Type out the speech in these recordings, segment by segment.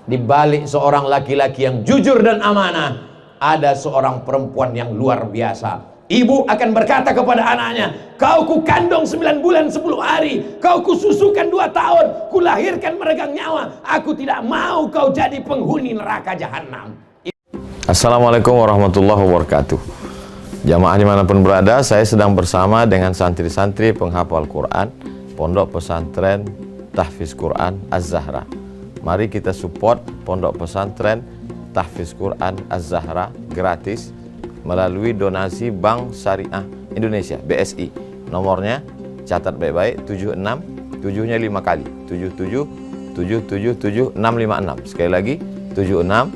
Di balik seorang laki-laki yang jujur dan amanah, ada seorang perempuan yang luar biasa. Ibu akan berkata kepada anaknya, kau ku kandung 9 bulan 10 hari, kau ku susukan 2 tahun, ku lahirkan meregang nyawa. Aku tidak mau kau jadi penghuni neraka jahanam. Assalamualaikum warahmatullahi wabarakatuh. Jamaah dimanapun berada, saya sedang bersama dengan santri-santri penghafal Quran Pondok Pesantren Tahfiz Quran Az-Zahra. Mari kita support Pondok Pesantren Tahfiz Quran Az-Zahra gratis melalui donasi Bank Syariah Indonesia (BSI). Nomornya catat baik-baik, 76 7-nya 5 kali, 77 777 656. Sekali lagi, 76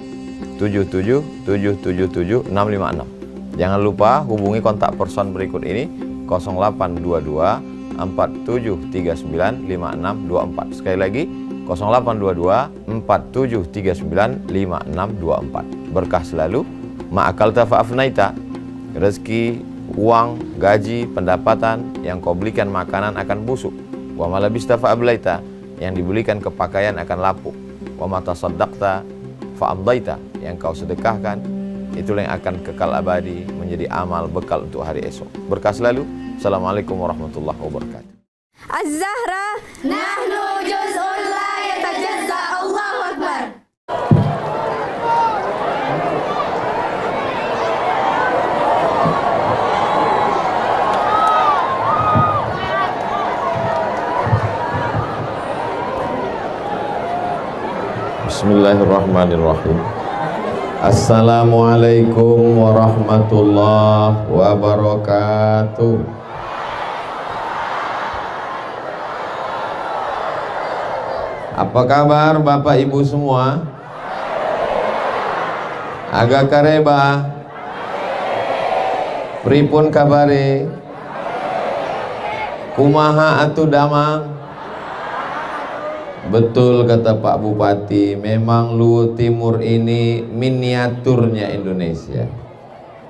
77 777 656. Jangan lupa hubungi kontak person berikut ini, 0822 4739 5624. Sekali lagi, 0822 4739 5624. Berkah selalu. Ma'akalta fa'afnaita. Rezeki, uang, gaji, pendapatan yang kau belikan makanan akan busuk. Wa malabista fa'ablaita. Yang dibelikan kepakaian akan lapuk. Wa mata saddaqta fa'amdaita. Yang kau sedekahkan, itulah yang akan kekal abadi menjadi amal bekal untuk hari esok. Berkah selalu. Assalamualaikum warahmatullahi wabarakatuh. Az-Zahra nahnu juz'un la yatajazza. Allahu Akbar. Bismillahirrahmanirrahim. Assalamualaikum warahmatullahi wabarakatuh. Apa kabar Bapak Ibu semua? Agak kareba. Pripun kabare? Kumaha atu damang? Betul kata Pak Bupati, memang Luwu Timur ini miniaturnya Indonesia.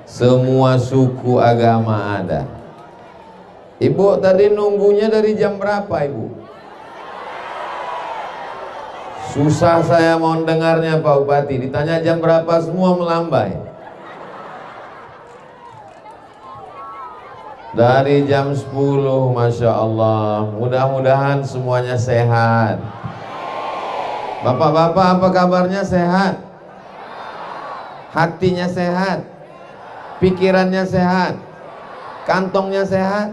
Semua suku agama ada. Ibu tadi nunggunya dari jam berapa, Ibu? Susah saya mau dengarnya Pak Bupati. Ditanya jam berapa semua melambai. Dari jam 10, Masya Allah. Mudah-mudahan semuanya sehat. Bapak-bapak, apa kabarnya? Sehat? Hatinya sehat? Pikirannya sehat? Kantongnya sehat?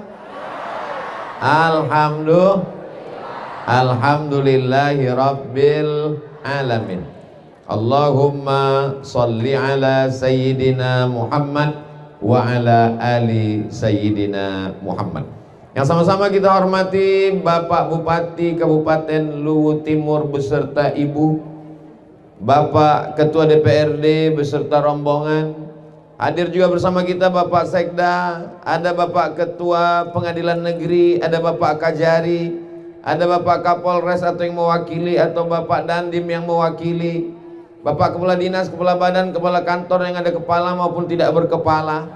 Alhamdulillahi Rabbil Alamin. Allahumma salli ala Sayyidina Muhammad wa ala ali Sayyidina Muhammad. Yang sama-sama kita hormati Bapak Bupati Kabupaten Luwu Timur beserta Ibu, Bapak Ketua DPRD beserta rombongan. Hadir juga bersama kita Bapak Sekda, ada Bapak Ketua Pengadilan Negeri, ada Bapak Kajari, ada Bapak Kapolres atau yang mewakili, atau Bapak Dandim yang mewakili, Bapak Kepala Dinas, Kepala Badan, Kepala Kantor yang ada kepala maupun tidak berkepala.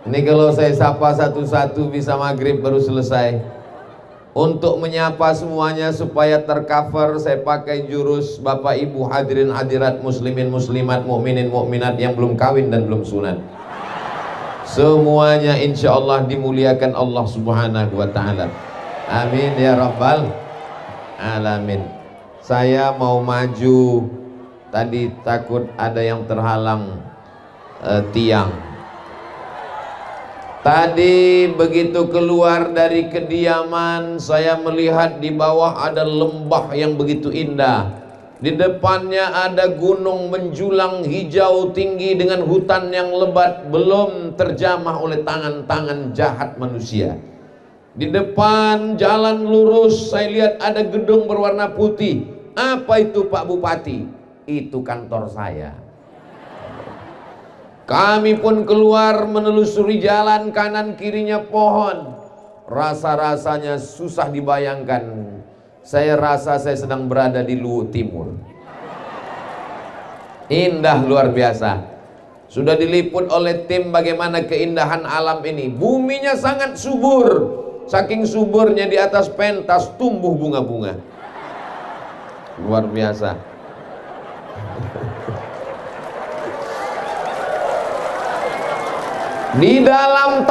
Ini kalau saya sapa satu-satu bisa maghrib baru selesai. Untuk menyapa semuanya supaya tercover, saya pakai jurus Bapak Ibu hadirin hadirat muslimin muslimat mukminin mukminat yang belum kawin dan belum sunat. Semuanya insya Allah dimuliakan Allah Subhanahu wa ta'ala. Amin ya rabbal alamin. Saya mau maju, tadi takut ada yang terhalang tiang. Tadi begitu keluar dari kediaman, saya melihat di bawah ada lembah yang begitu indah. Di depannya ada gunung menjulang hijau tinggi dengan hutan yang lebat belum terjamah oleh tangan-tangan jahat manusia. Di depan jalan lurus saya lihat ada gedung berwarna putih. Apa itu Pak Bupati? Itu kantor saya. Kami pun keluar menelusuri jalan, kanan kirinya pohon. Rasa-rasanya susah dibayangkan. Saya rasa saya sedang berada di Luwu Timur. Indah luar biasa. Sudah diliput oleh tim bagaimana keindahan alam ini. Buminya sangat subur. Saking suburnya di atas pentas tumbuh bunga-bunga. Luar biasa. Di dalam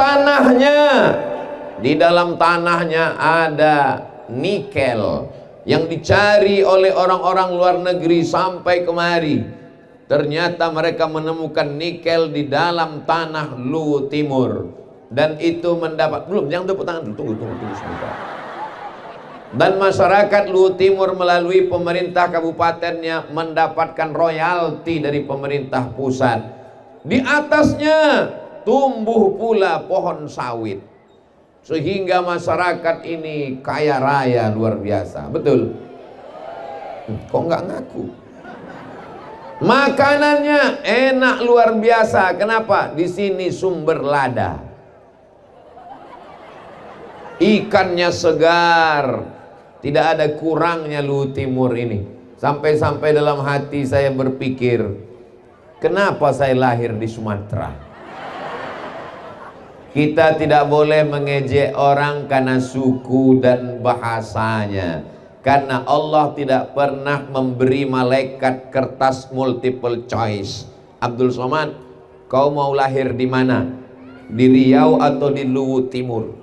tanahnya ada nikel yang dicari oleh orang-orang luar negeri sampai kemari. Ternyata mereka menemukan nikel di dalam tanah Luwu Timur, dan itu mendapat, belum, jangan tepuk tangan dulu, tunggu sebentar. Dan masyarakat Luwu Timur melalui pemerintah kabupatennya mendapatkan royalti dari pemerintah pusat. Di atasnya tumbuh pula pohon sawit, sehingga masyarakat ini kaya raya luar biasa. Betul? Kok nggak ngaku? Makanannya enak luar biasa. Kenapa? Di sini sumber lada, ikannya segar, tidak ada kurangnya Luwu Timur ini. Sampai-sampai dalam hati saya berpikir, kenapa saya lahir di Sumatera? Kita tidak boleh mengejek orang karena suku dan bahasanya, karena Allah tidak pernah memberi malaikat kertas multiple choice. Abdul Somad, kau mau lahir di mana? Di Riau atau di Luwu Timur?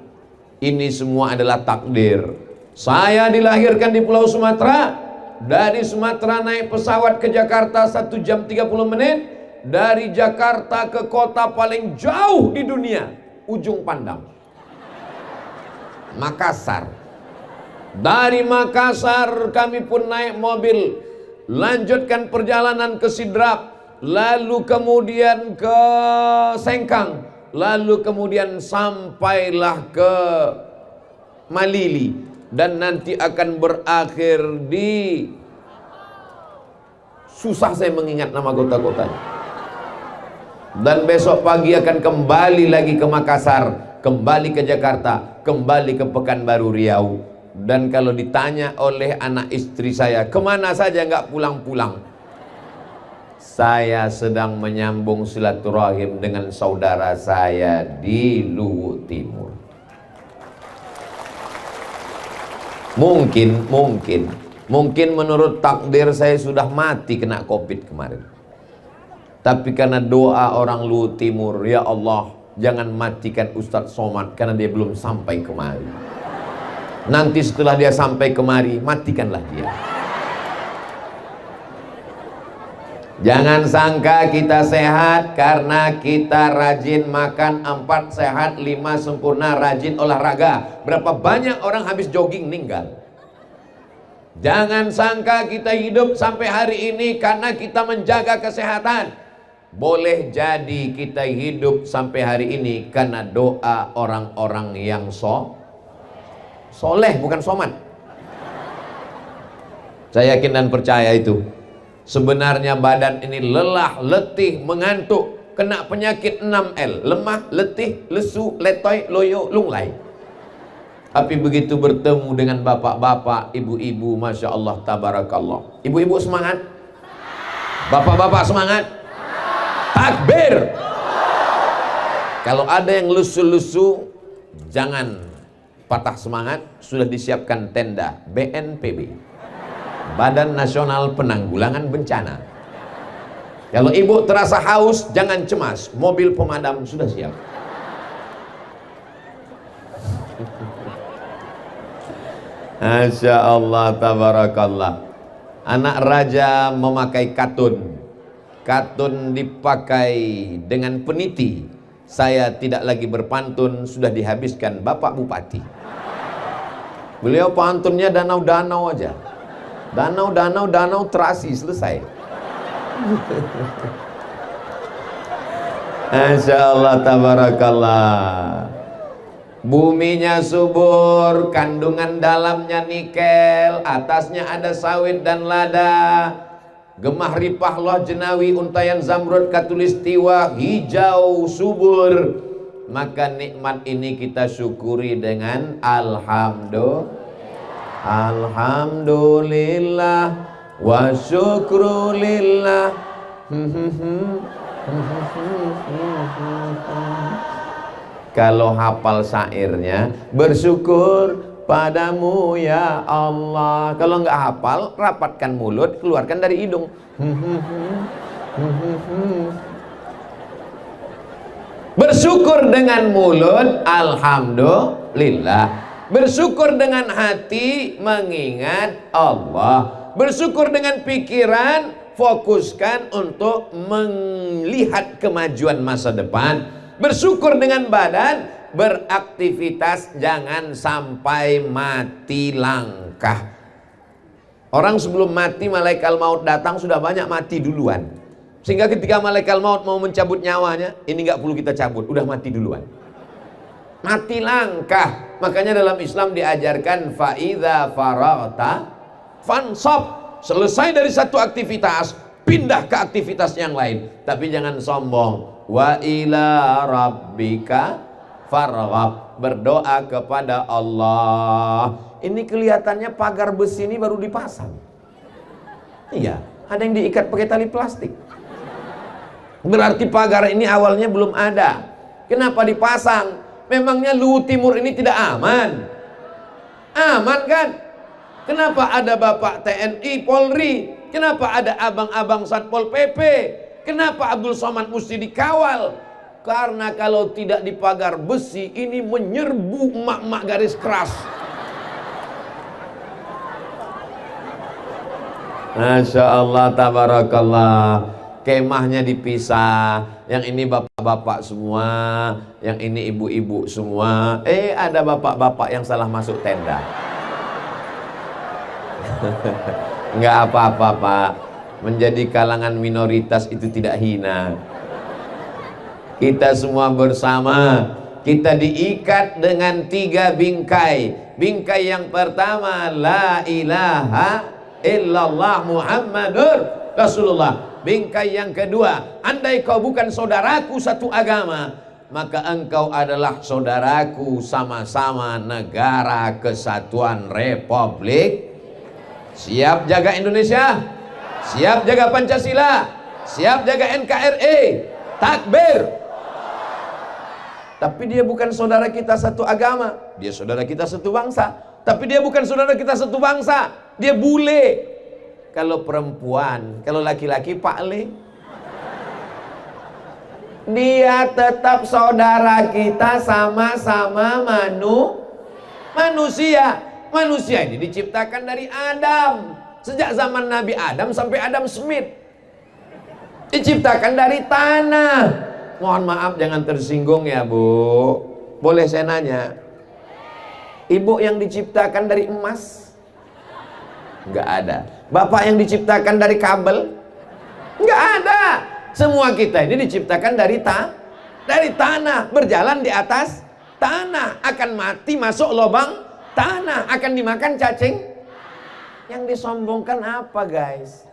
Ini semua adalah takdir. Saya dilahirkan di Pulau Sumatera. Dari Sumatera naik pesawat ke Jakarta 1 jam 30 menit. Dari Jakarta ke kota paling jauh di dunia, Ujung Pandang, Makassar. Dari Makassar kami pun naik mobil, lanjutkan perjalanan ke Sidrap, lalu kemudian ke Sengkang, lalu kemudian sampailah ke Malili, dan nanti akan berakhir di, susah saya mengingat nama kota-kotanya. Dan besok pagi akan kembali lagi ke Makassar, kembali ke Jakarta, kembali ke Pekanbaru Riau. Dan kalau ditanya oleh anak istri saya, kemana saja nggak pulang-pulang, saya sedang menyambung silaturahim dengan saudara saya di Luwu Timur. Mungkin menurut takdir saya sudah mati kena COVID kemarin. Tapi karena doa orang Luwu Timur, ya Allah, jangan matikan Ustadz Somad karena dia belum sampai kemari. Nanti setelah dia sampai kemari, matikanlah dia. Jangan sangka kita sehat karena kita rajin makan 4 sehat 5 sempurna, rajin olahraga. Berapa banyak orang habis jogging meninggal. Jangan sangka kita hidup sampai hari ini karena kita menjaga kesehatan. Boleh jadi kita hidup sampai hari ini karena doa orang-orang yang soleh, bukan somat. Saya yakin dan percaya itu. Sebenarnya badan ini lelah, letih, mengantuk, kena penyakit 6L, lemah, letih, lesu, letoy, loyo, lunglai. Tapi begitu bertemu dengan bapak-bapak, ibu-ibu, Masya Allah, tabarakallah. Ibu-ibu semangat, bapak-bapak semangat, takbir. Kalau ada yang lusu-lusu, jangan patah semangat. Sudah disiapkan tenda BNPB, Badan Nasional Penanggulangan Bencana. Kalau ibu terasa haus, jangan cemas, mobil pemadam sudah siap. Masya Allah, tabarakallah. Anak raja memakai katun. Katun dipakai dengan peniti. Saya tidak lagi berpantun, sudah dihabiskan Bapak Bupati. Beliau pantunnya danau-danau aja. Danau terasi, selesai. Masya Allah, tabarakallah. Buminya subur, kandungan dalamnya nikel, atasnya ada sawit dan lada. Gemah ripah loh jenawi, untayan zamrud katulistiwa, hijau subur. Maka nikmat ini kita syukuri dengan alhamdulillah wa syukrulillah. Kalau hafal syairnya, bersyukur padamu ya Allah. Kalau nggak hafal, rapatkan mulut, keluarkan dari hidung. Bersyukur dengan mulut, alhamdulillah. Bersyukur dengan hati, mengingat Allah. Bersyukur dengan pikiran, fokuskan untuk melihat kemajuan masa depan. Bersyukur dengan badan, beraktivitas, jangan sampai mati langkah. Orang sebelum mati, malaikat maut datang sudah banyak mati duluan. Sehingga ketika malaikat maut mau mencabut nyawanya, ini nggak perlu kita cabut, udah mati duluan. Mati langkah. Makanya dalam Islam diajarkan faidza faraghta fansab. Selesai dari satu aktivitas, pindah ke aktivitas yang lain. Tapi jangan sombong. Wa ila rabbika farghab. Berdoa kepada Allah. Ini kelihatannya pagar besi ini baru dipasang. Iya, ada yang diikat pakai tali plastik. Berarti pagar ini awalnya belum ada. Kenapa dipasang? Memangnya Luwu Timur ini tidak aman? Aman kan? Kenapa ada Bapak TNI, Polri? Kenapa ada abang-abang Satpol PP? Kenapa Abdul Somad mesti dikawal? Karena kalau tidak dipagar besi, ini menyerbu emak-emak garis keras. Masya Allah, tabarakallah. Kemahnya dipisah, yang ini bapak-bapak semua, yang ini ibu-ibu semua. Ada bapak-bapak yang salah masuk tenda. Enggak apa-apa Pak, menjadi kalangan minoritas itu tidak hina. Kita semua bersama, kita diikat dengan 3 bingkai. Bingkai yang pertama, la ilaha illallah Muhammadur Rasulullah. Bingkai yang kedua, andai kau bukan saudaraku satu agama, maka engkau adalah saudaraku sama-sama negara kesatuan Republik. Siap jaga Indonesia? Siap jaga Pancasila? Siap jaga NKRI? Takbir! Tapi dia bukan saudara kita satu agama, dia saudara kita satu bangsa. Tapi dia bukan saudara kita satu bangsa, dia bule. Kalau perempuan, kalau laki-laki Pak Le, dia tetap saudara kita, sama-sama manusia. Manusia ini diciptakan dari Adam. Sejak zaman Nabi Adam sampai Adam Smith, diciptakan dari tanah. Mohon maaf jangan tersinggung ya Bu. Boleh saya nanya, ibu yang diciptakan dari emas? Enggak ada. Bapak yang diciptakan dari kabel? Enggak ada. Semua kita ini diciptakan dari tanah, berjalan di atas tanah, akan mati masuk lubang tanah, akan dimakan cacing. Yang disombongkan apa guys?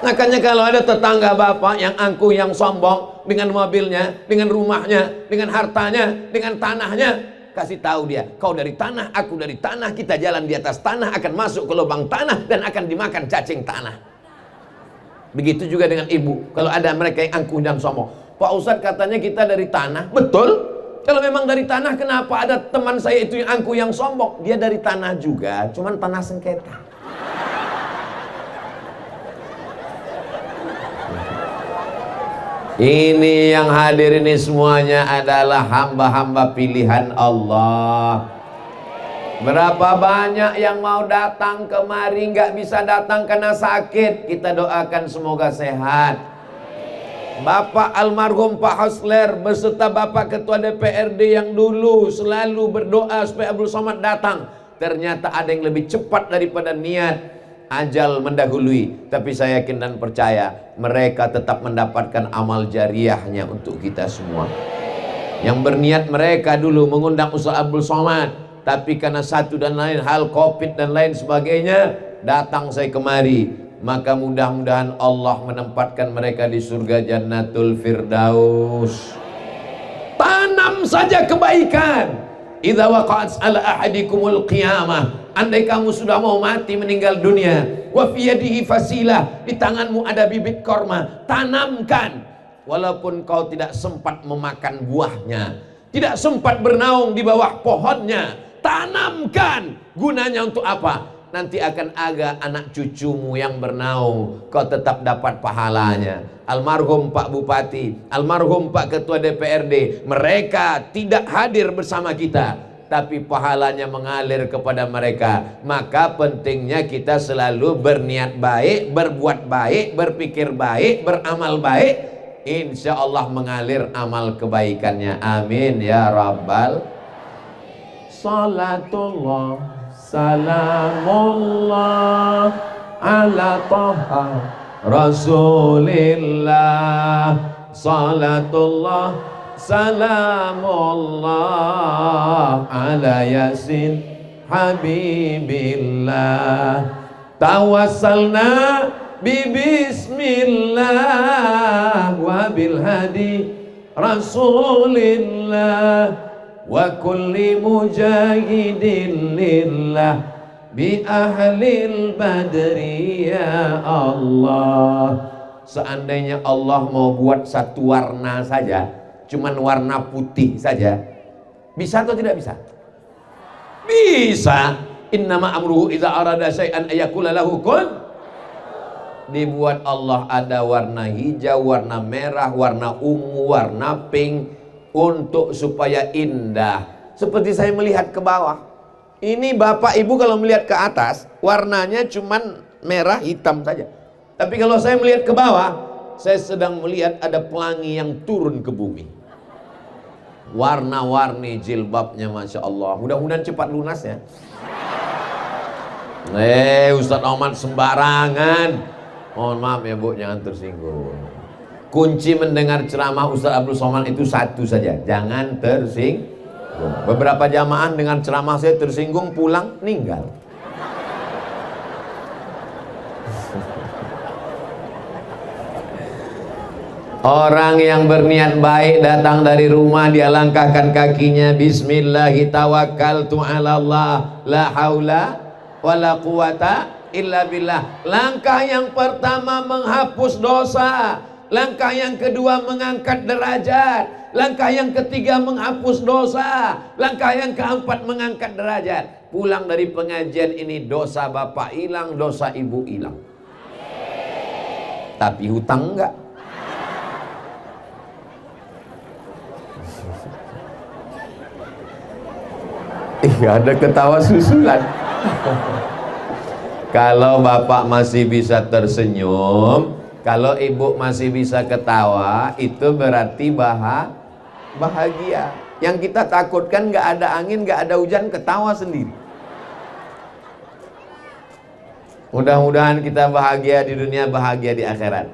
Makanya kalau ada tetangga bapak yang angkuh, yang sombong dengan mobilnya, dengan rumahnya, dengan hartanya, dengan tanahnya, kasih tahu dia, kau dari tanah, aku dari tanah, kita jalan di atas tanah, akan masuk ke lubang tanah dan akan dimakan cacing tanah. Begitu juga dengan ibu. Kalau ada mereka yang angkuh dan sombong, Pak Ustadz katanya kita dari tanah. Betul. Kalau memang dari tanah, kenapa ada teman saya itu yang angkuh, yang sombong? Dia dari tanah juga, cuman tanah sengketa. Ini yang hadir ini semuanya adalah hamba-hamba pilihan Allah. Berapa banyak yang mau datang kemari, nggak bisa datang karena sakit. Kita doakan semoga sehat. Bapak almarhum Pak Hosler beserta Bapak Ketua DPRD yang dulu selalu berdoa supaya Abdul Somad datang. Ternyata ada yang lebih cepat daripada niat. Ajal mendahului, tapi saya yakin dan percaya mereka tetap mendapatkan amal jariahnya untuk kita semua. Yang berniat mereka dulu mengundang Ustaz Abdul Somad, tapi karena satu dan lain hal, COVID dan lain sebagainya, datang saya kemari. Maka mudah-mudahan Allah menempatkan mereka di surga Jannatul Firdaus. Tanam saja kebaikan. Idza waqa'at ala ahadikumul qiyamah, andai kamu sudah mau mati, meninggal dunia, wa fi yadihi fasilah, di tanganmu ada bibit korma, tanamkan. Walaupun kau tidak sempat memakan buahnya, tidak sempat bernaung di bawah pohonnya, tanamkan. Gunanya untuk apa? Nanti akan ada anak cucumu yang bernaung, kau tetap dapat pahalanya. Almarhum Pak Bupati, almarhum Pak Ketua DPRD, mereka tidak hadir bersama kita, tapi pahalanya mengalir kepada mereka. Maka pentingnya kita selalu berniat baik, berbuat baik, berpikir baik, beramal baik. Insya Allah mengalir amal kebaikannya. Amin ya Rabbal. Salatullah salamullah ala taha Rasulillah. Salatullah salamullah ala yasin habibillah. Tawassalna bismillah wa bil hadi Rasulillah wa kulli mujahidin lillah bi ahlil badri ya Allah. Seandainya Allah mau buat satu warna saja, cuman warna putih saja, bisa atau tidak bisa? Bisa. Innama amruhu idza arada syai'an ayaqula lahu kun. Dibuat Allah ada warna hijau, warna merah, warna ungu, warna pink, untuk supaya indah. Seperti saya melihat ke bawah, ini bapak ibu kalau melihat ke atas warnanya cuman merah hitam saja, tapi kalau saya melihat ke bawah, saya sedang melihat ada pelangi yang turun ke bumi. Warna-warni jilbabnya, Masya Allah. Mudah-mudahan cepat lunas ya. Ustadz Ahmad sembarangan. Mohon maaf ya Bu, jangan tersinggung. Kunci mendengar ceramah Ustadz Abdul Somad itu satu saja, jangan tersinggung. Beberapa jamaah dengan ceramah saya tersinggung, pulang ninggal. Orang yang berniat baik datang dari rumah, dia langkahkan kakinya, Bismillahi tawakkaltu ala Allah, la haula wala quwata illa billah. Langkah yang pertama menghapus dosa, langkah yang kedua mengangkat derajat, langkah yang ketiga menghapus dosa, langkah yang keempat mengangkat derajat. Pulang dari pengajian ini, dosa bapak hilang, dosa ibu hilang, tapi hutang enggak. Ada ketawa susulan. Kalau bapak masih bisa tersenyum, kalau ibu masih bisa ketawa, itu berarti bahagia. Yang kita takutkan nggak ada angin, nggak ada hujan, ketawa sendiri. Mudah-mudahan kita bahagia di dunia, bahagia di akhirat.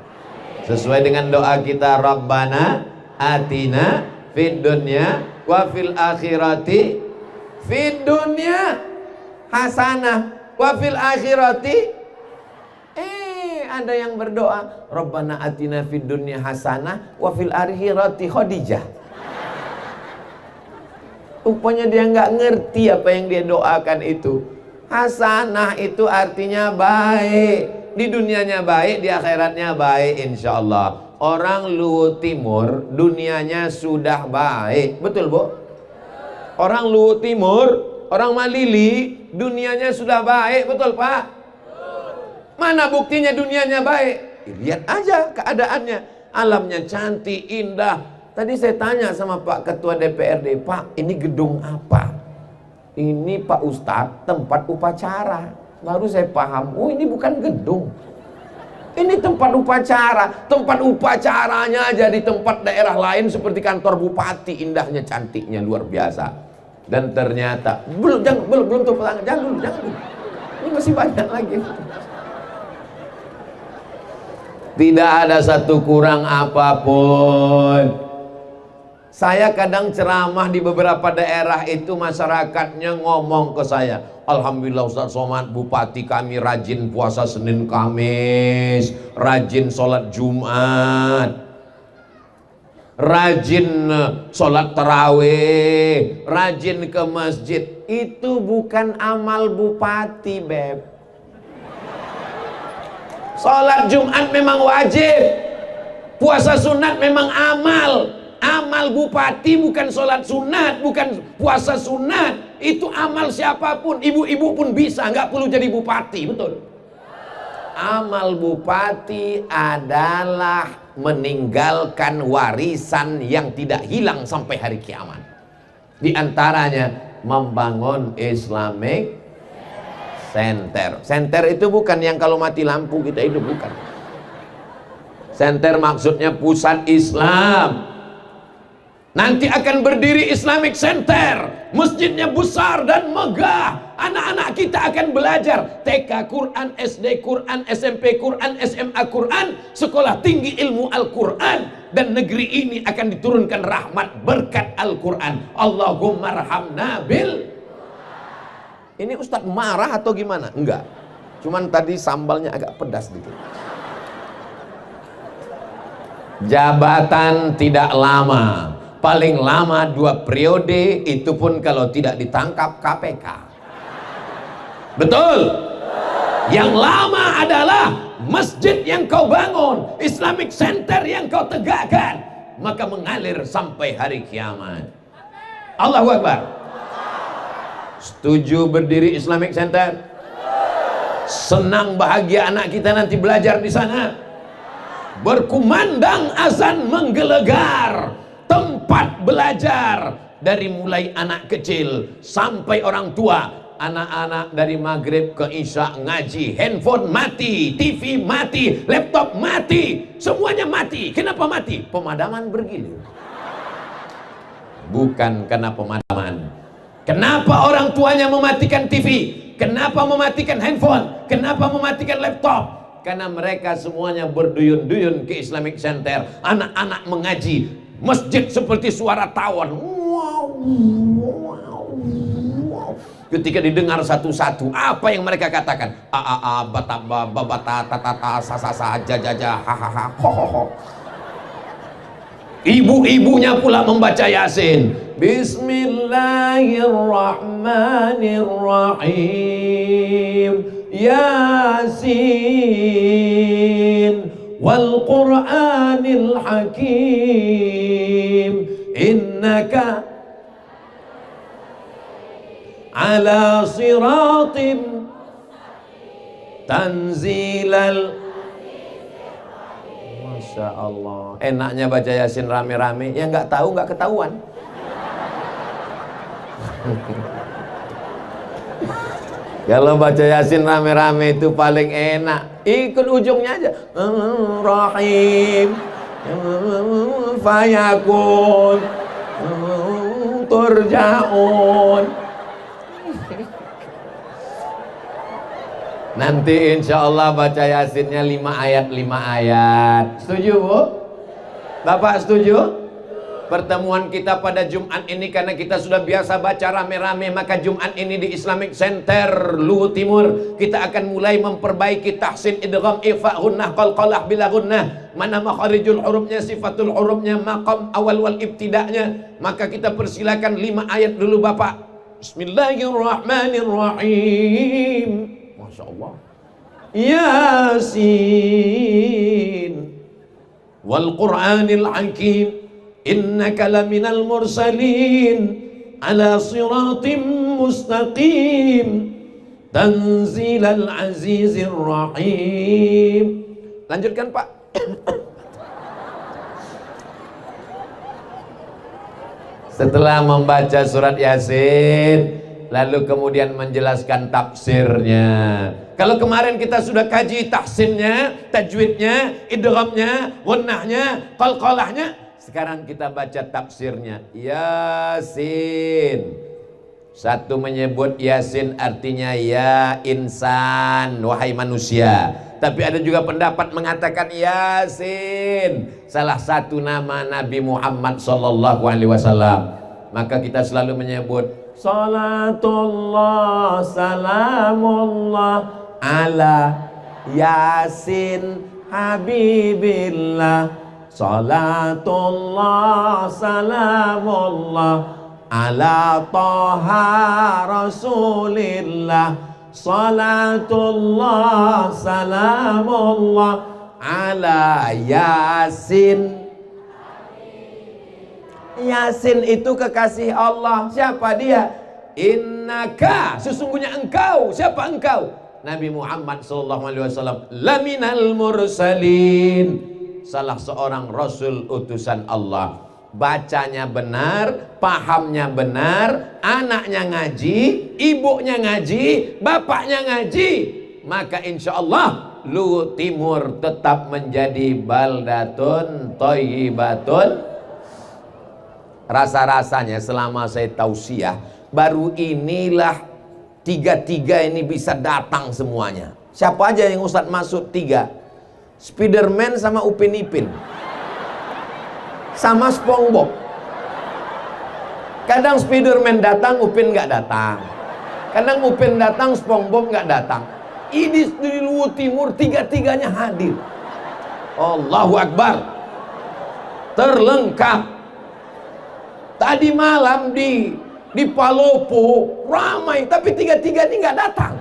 Sesuai dengan doa kita, Rabbana atina fid dunya wa fil akhirati fid dunya hasanah wa fil akhirati. Ada yang berdoa, Rabbana atina fid dunya hasanah wa fil akhirati Khadijah. Rupanya dia nggak ngerti apa yang dia doakan itu. Hasanah itu artinya baik, di dunianya baik, di akhiratnya baik, insya Allah. Orang Luwu Timur dunianya sudah baik, betul Bu? Orang Luwu Timur, orang Malili dunianya sudah baik, betul Pak? Mana buktinya dunianya baik? Lihat aja keadaannya, alamnya cantik, indah. Tadi saya tanya sama Pak Ketua DPRD, Pak, ini gedung apa? Ini Pak Ustadz tempat upacara. Baru saya paham, oh ini bukan gedung, ini tempat upacara. Tempat upacaranya aja di tempat daerah lain seperti kantor bupati, indahnya, cantiknya, luar biasa. Dan ternyata belum tuh pelanggan, jangan dulu. Ini masih banyak lagi. Tidak ada satu kurang apapun. Saya kadang ceramah di beberapa daerah itu, masyarakatnya ngomong ke saya, Alhamdulillah Ustadz Somad, bupati kami rajin puasa Senin Kamis, rajin sholat Jumat, rajin sholat tarawih, rajin ke masjid. Itu bukan amal bupati, Beb. Sholat Jumat memang wajib, puasa sunat memang amal. Amal bupati bukan sholat sunat, bukan puasa sunat. Itu amal siapapun, ibu-ibu pun bisa, nggak perlu jadi bupati, betul. Amal bupati adalah meninggalkan warisan yang tidak hilang sampai hari kiamat. Di antaranya membangun Islamic Center. Center itu bukan yang kalau mati lampu kita hidup, bukan. Center maksudnya pusat Islam. Nanti akan berdiri Islamic Center. Masjidnya besar dan megah. Anak-anak kita akan belajar TK Quran, SD Quran, SMP Quran, SMA Quran, sekolah tinggi ilmu Al-Quran. Dan negeri ini akan diturunkan rahmat berkat Al-Quran. Allahumma arhamna bil. Ini Ustadz marah atau gimana? Enggak. Cuman tadi sambalnya agak pedas dikit. Jabatan tidak lama. Paling lama 2 periode, itu pun kalau tidak ditangkap KPK. Betul? Yang lama adalah masjid yang kau bangun, Islamic Center yang kau tegakkan, maka mengalir sampai hari kiamat. Allahu Akbar. Setuju berdiri Islamic Center? Senang bahagia anak kita nanti belajar di sana. Berkumandang azan menggelegar. Tempat belajar dari mulai anak kecil sampai orang tua. Anak-anak dari maghrib ke isya ngaji, handphone mati, TV mati, laptop mati, semuanya mati. Kenapa mati? Pemadaman bergilir. Bukan karena pemadaman. Kenapa orang tuanya mematikan TV? Kenapa mematikan handphone? Kenapa mematikan laptop? Karena mereka semuanya berduyun-duyun ke Islamic Center. Anak-anak mengaji. Masjid seperti suara tawon. Ketika didengar satu-satu, apa yang mereka katakan? Bataba, babata, tatata, sasasa, jajaja, hahaha, hohoho. Ibu-ibunya pula membaca Yasin. Bismillahirrahmanirrahim. Yasin. Wal Qur'anil Hakim, innaka ala siratim tanzilal. Masya Allah, enaknya baca Yasin rame-rame. Yang nggak tahu nggak ketahuan. Kalau baca Yasin rame-rame itu paling enak. Ikut ujungnya aja. Rahim, fayakun, turja'un. Nanti insya Allah baca Yasinnya 5 ayat 5 ayat. Setuju Bu? Bapak setuju? Pertemuan kita pada Jumat ini, karena kita sudah biasa baca rame-rame, maka Jumat ini di Islamic Center Luhut Timur kita akan mulai memperbaiki tahsin, idgham, ifa, gunnah, qalqalah bila gunnah. Mana makharijul hurufnya, sifatul hurufnya, maqam awal wal ibtida'nya. Maka kita persilakan 5 ayat dulu Bapak. Bismillahirrahmanirrahim. Masya Allah. Yasin wal Qur'anil Hakim, innaka laminal mursalin ala siratim mustaqim tanzilal azizir rahim. Lanjutkan Pak. Setelah membaca surat Yasin, lalu kemudian menjelaskan tafsirnya. Kalau kemarin kita sudah kaji tahsinnya, tajwidnya, idghamnya, gunnahnya, qalqalahnya, sekarang kita baca tafsirnya. Yasin. Satu menyebut Yasin artinya ya insan, wahai manusia. Tapi ada juga pendapat mengatakan Yasin salah satu nama Nabi Muhammad sallallahu alaihi wasallam. Maka kita selalu menyebut salatullah salamullah ala Yasin habibillah. Salatullah salamullah ala Taha Rasulillah. Salatullah salamullah ala Yasin. Yasin itu kekasih Allah. Siapa dia? Innaka, sesungguhnya engkau. Siapa engkau? Nabi Muhammad SAW laminal mursalin, salah seorang rasul utusan Allah. Bacanya benar, pahamnya benar, anaknya ngaji, ibunya ngaji, bapaknya ngaji, maka insya Allah Luwu Timur tetap menjadi baldatun thayyibatun. Rasa-rasanya selama saya tausiah, baru inilah tiga-tiga ini bisa datang semuanya. Siapa aja yang Ustadz maksud tiga? Spiderman sama Upin Ipin sama SpongeBob. Kadang Spiderman datang, Upin nggak datang. Kadang Upin datang, SpongeBob nggak datang. Ini di Luwu Timur tiga-tiganya hadir. Allahu Akbar. Terlengkap. Tadi malam di Palopo ramai, tapi tiga-tiga ini nggak datang.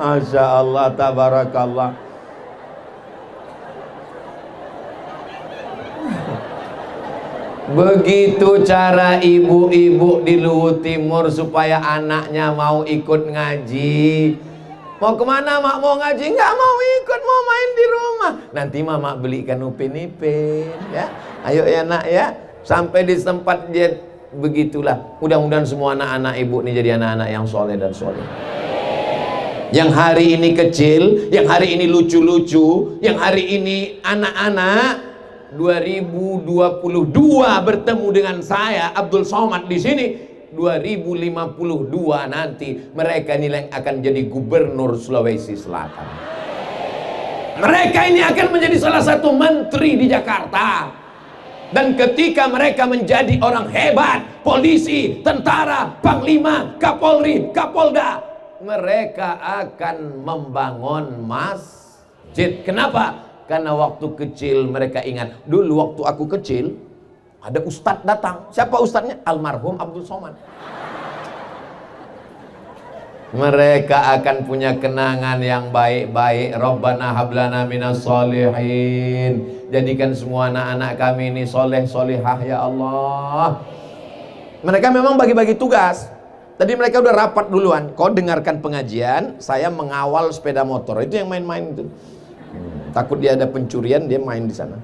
Masya Allah, tabarakallah. Begitu cara ibu-ibu di Luwu Timur supaya anaknya mau ikut ngaji. Mau kemana mak? Mau ngaji? Nggak mau ikut, mau main di rumah. Nanti mama belikan Upin Ipin ya. Ayo ya nak ya. Sampai di tempat dia begitulah. Mudah-mudahan semua anak-anak ibu ini jadi anak-anak yang soleh dan soleh. Yang hari ini kecil, yang hari ini lucu-lucu, yang hari ini anak-anak 2022 bertemu dengan saya Abdul Somad di sini. 2052 nanti mereka ini yang akan jadi gubernur Sulawesi Selatan. Mereka ini akan menjadi salah satu menteri di Jakarta. Dan ketika mereka menjadi orang hebat, polisi, tentara, panglima, kapolri, kapolda, mereka akan membangun masjid. Kenapa? Karena waktu kecil mereka ingat, dulu waktu aku kecil ada ustadz datang. Siapa ustadznya? Almarhum Abdul Somad. Mereka akan punya kenangan yang baik-baik. Rabbana hablana minas solihin. Jadikan semua anak-anak kami ini soleh solihah ya Allah. Mereka memang bagi-bagi tugas. Tadi mereka udah rapat duluan. Kau dengarkan pengajian, saya mengawal sepeda motor. Itu yang main-main itu. Takut dia ada pencurian, dia main di sana.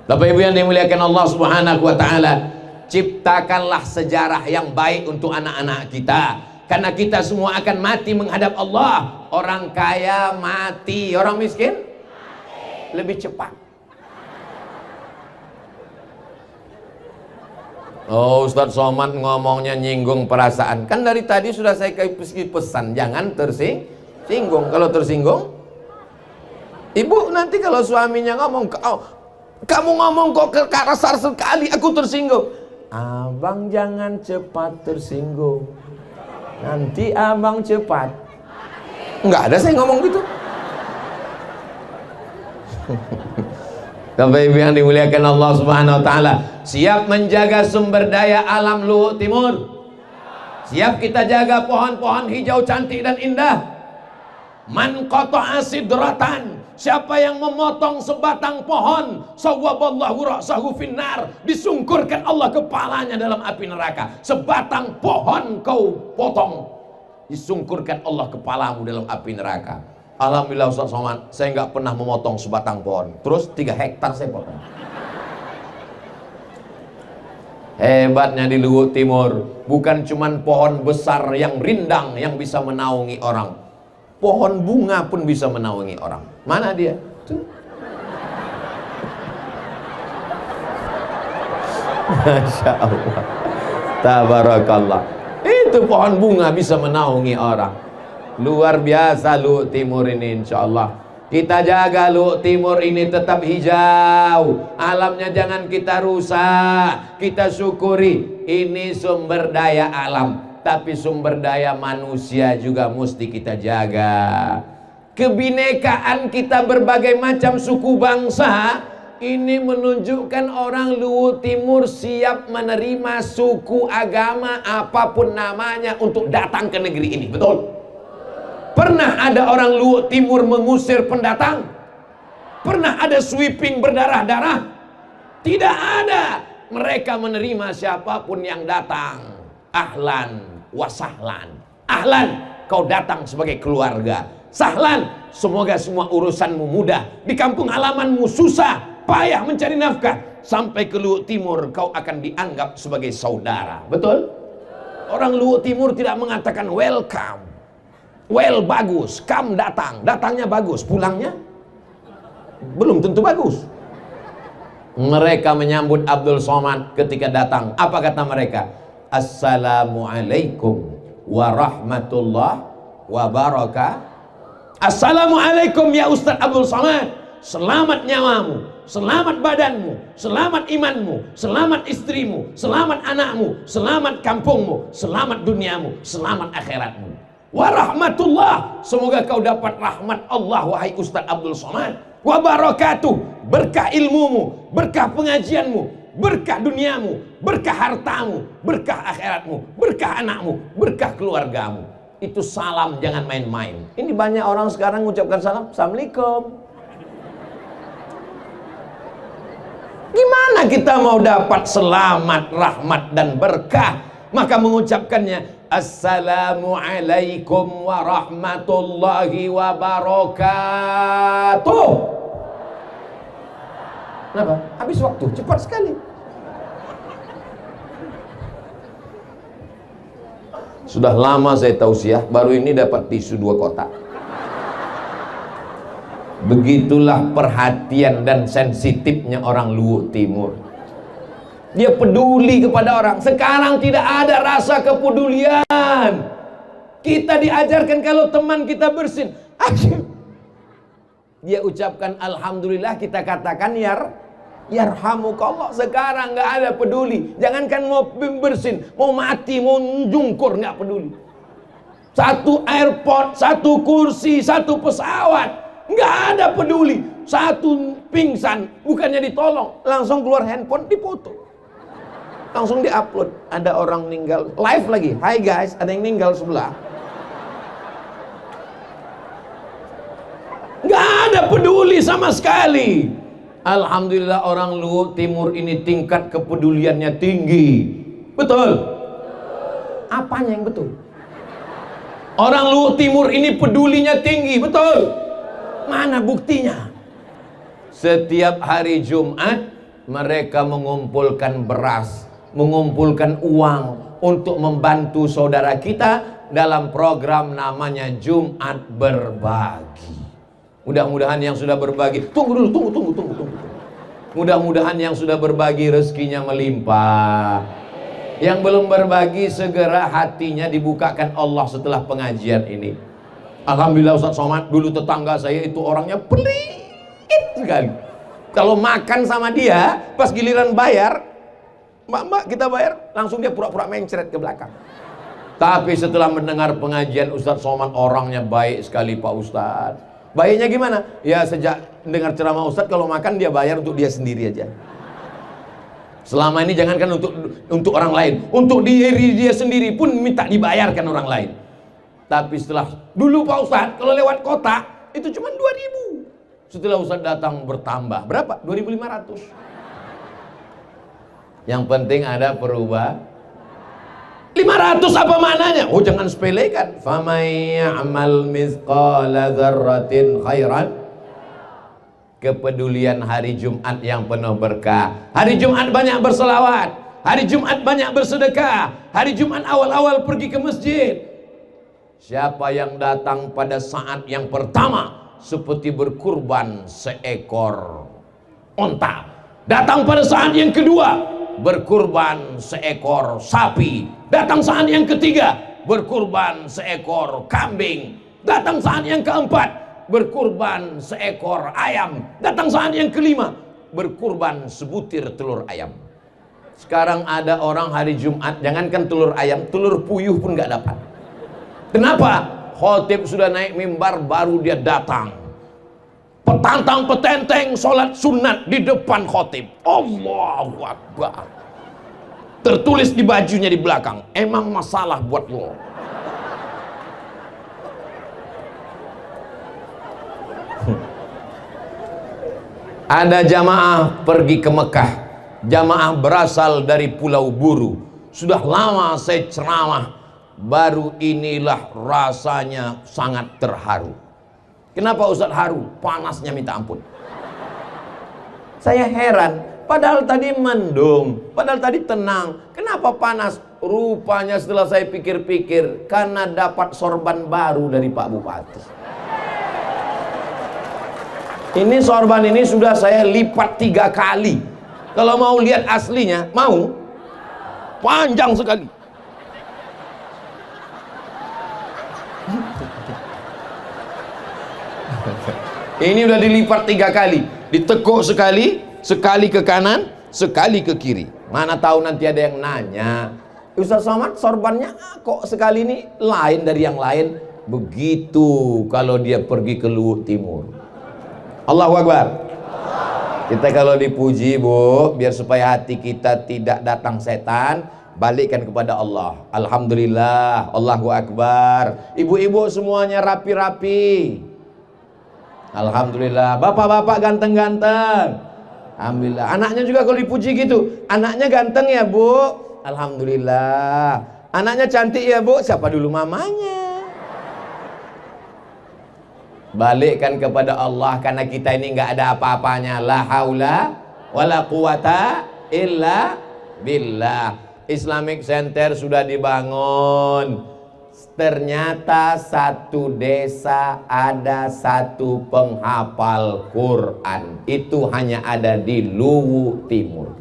Bapak Ibu yang dimuliakan Allah Subhanahu wa taala, ciptakanlah sejarah yang baik untuk anak-anak kita. Karena kita semua akan mati menghadap Allah. Orang kaya mati, orang miskin lebih cepat. Oh, Ustadz Somad ngomongnya nyinggung perasaan. Kan dari tadi sudah saya kasih pesan, jangan tersinggung. Kalau tersinggung, ibu nanti kalau suaminya ngomong, kamu ngomong kok kasar sekali, aku tersinggung. Abang jangan cepat tersinggung, nanti abang cepat. Enggak ada saya ngomong gitu. Bapak Ibu yang dimuliakan Allah Subhanahu wa taala, siap menjaga sumber daya alam Luwu Timur? Siap kita jaga pohon-pohon hijau cantik dan indah? Man qata'a sidratan, siapa yang memotong sebatang pohon, sawwaballahu ra'sahu finnar, disungkurkan Allah kepalanya dalam api neraka. Sebatang pohon kau potong, disungkurkan Allah kepalamu dalam api neraka. Alhamdulillah Ustaz Somad, saya nggak pernah memotong sebatang pohon. Terus 3 hektar saya potong. Hebatnya di Luwu Timur, bukan cuman pohon besar yang rindang yang bisa menaungi orang, pohon bunga pun bisa menaungi orang. Mana dia? Tuh. Masya Allah, tabarakallah. Itu pohon bunga bisa menaungi orang. Luar biasa Luwu Timur ini, insya Allah. Kita jaga Luwu Timur ini tetap hijau. Alamnya jangan kita rusak. Kita syukuri. Ini sumber daya alam, tapi sumber daya manusia juga mesti kita jaga. Kebinekaan kita berbagai macam suku bangsa, ini menunjukkan orang Luwu Timur siap menerima suku agama apapun namanya untuk datang ke negeri ini. Betul? Pernah ada orang Luwu Timur mengusir pendatang? Pernah ada sweeping berdarah-darah? Tidak ada. Mereka menerima siapapun yang datang. Ahlan wa sahlan. Ahlan, kau datang sebagai keluarga. Sahlan, semoga semua urusanmu mudah. Di kampung halamanmu susah, payah mencari nafkah. Sampai ke Luwu Timur kau akan dianggap sebagai saudara. Betul? Orang Luwu Timur tidak mengatakan welcome. Well, bagus, come, datang. Datangnya bagus, pulangnya belum tentu bagus. Mereka menyambut Abdul Somad ketika datang. Apa kata mereka? Assalamualaikum warahmatullahi wabarakatuh. Assalamualaikum ya Ustaz Abdul Somad. Selamat nyawamu, selamat badanmu, selamat imanmu, selamat istrimu, selamat anakmu, selamat kampungmu, selamat duniamu, selamat akhiratmu. Warahmatullah, semoga kau dapat rahmat Allah wahai Ustaz Abdul Somad. Wabarakatuh, berkah ilmumu, berkah pengajianmu, berkah duniamu, berkah hartamu, berkah akhiratmu, berkah anakmu, berkah keluargamu. Itu salam, jangan main-main. Ini banyak orang sekarang mengucapkan salam, Assalamualaikum. Gimana kita mau dapat selamat, rahmat dan berkah? Maka mengucapkannya Assalamualaikum warahmatullahi wabarakatuh. Kenapa? Habis waktu, cepat sekali. Sudah lama saya tausiah, baru ini dapat tisu 2 kotak. Begitulah perhatian dan sensitifnya orang Luwu Timur. Dia peduli kepada orang. Sekarang tidak ada rasa kepedulian. Kita diajarkan kalau teman kita bersin, dia ucapkan alhamdulillah, kita katakan yarhamukallah. Sekarang nggak ada peduli. Jangankan mau bersin, mau mati, mau jungkur, nggak peduli. Satu airport, satu kursi, satu pesawat, nggak ada peduli. Satu pingsan, bukannya ditolong, langsung keluar handphone, dipoto, langsung diupload. Ada orang meninggal, live lagi. Hai guys, ada yang meninggal sebelah. Nggak ada peduli sama sekali. Alhamdulillah orang Luwu Timur ini tingkat kepeduliannya tinggi. Betul? Apanya yang betul? Orang Luwu Timur ini pedulinya tinggi. Betul? Mana buktinya? Setiap hari Jumat mereka mengumpulkan beras, mengumpulkan uang untuk membantu saudara kita dalam program namanya Jumat Berbagi. Mudah-mudahan yang sudah berbagi, tunggu. Mudah-mudahan yang sudah berbagi rezekinya melimpah. Yang belum berbagi segera hatinya dibukakan Allah setelah pengajian ini. Alhamdulillah Ustaz Somad, dulu tetangga saya itu orangnya pelit sekali. Kalau makan sama dia, pas giliran bayar, mbak kita bayar, langsung dia pura-pura mencret ke belakang. Tapi setelah mendengar pengajian Ustaz Somad, orangnya baik sekali Pak Ustaz. Baiknya gimana? Ya sejak dengar ceramah Ustaz, kalau makan dia bayar untuk dia sendiri aja. Selama ini jangankan untuk orang lain, untuk diri dia sendiri pun minta dibayarkan orang lain. Tapi setelah dulu Pak Ustaz, kalau lewat kota itu cuma 2.000. Setelah Ustaz datang bertambah berapa? 2.500. Yang penting ada perubahan. 500 apa maknanya? Oh jangan sepelekan. Famay ya'mal mithqala dzarratin khairan. Kepedulian hari Jumat yang penuh berkah. Hari Jumat banyak berselawat. Hari Jumat banyak bersedekah. Hari Jumat awal-awal pergi ke masjid. Siapa yang datang pada saat yang pertama seperti berkurban seekor onta. Datang pada saat yang kedua berkurban seekor sapi. Datang saat yang ketiga berkurban seekor kambing. Datang saat yang keempat berkurban seekor ayam. Datang saat yang kelima berkurban sebutir telur ayam. Sekarang ada orang hari Jumat, jangankan telur ayam, telur puyuh pun gak dapat. Kenapa? Khotib sudah naik mimbar, baru dia datang petantang petenteng sholat sunat di depan khotib. Allahu Akbar. Tertulis di bajunya di belakang, emang masalah buat lo. Ada jamaah pergi ke Mekah, jamaah berasal dari Pulau Buru. Sudah lama saya ceramah, baru inilah rasanya sangat terharu. Kenapa Ustaz haru? Panasnya minta ampun. Saya heran, padahal tadi mendung, padahal tadi tenang. Kenapa panas? Rupanya setelah saya pikir-pikir, karena dapat sorban baru dari Pak Bupati. Ini sorban ini sudah saya lipat 3 kali. Kalau mau lihat aslinya, mau? Panjang sekali. Ini udah dilipat 3 kali, ditekuk sekali, sekali ke kanan, sekali ke kiri. Mana tahu nanti ada yang nanya, Ustaz Somad sorbannya kok sekali ini lain dari yang lain? Begitu kalau dia pergi ke Luhut Timur. Allahu Akbar. Kita kalau dipuji, Bu, biar supaya hati kita tidak datang setan, balikkan kepada Allah. Alhamdulillah, Allahu Akbar. Ibu-ibu semuanya rapi-rapi. Alhamdulillah. Bapak-bapak ganteng-ganteng. Alhamdulillah. Anaknya juga kalau dipuji gitu, anaknya ganteng ya, Bu. Alhamdulillah. Anaknya cantik ya, Bu. Siapa dulu mamanya? Balikkan kepada Allah, karena kita ini nggak ada apa-apanya. La haula wala quwata illa billah. Islamic Center sudah dibangun. Ternyata satu desa ada satu penghafal Quran. Itu hanya ada di Luhut Timur.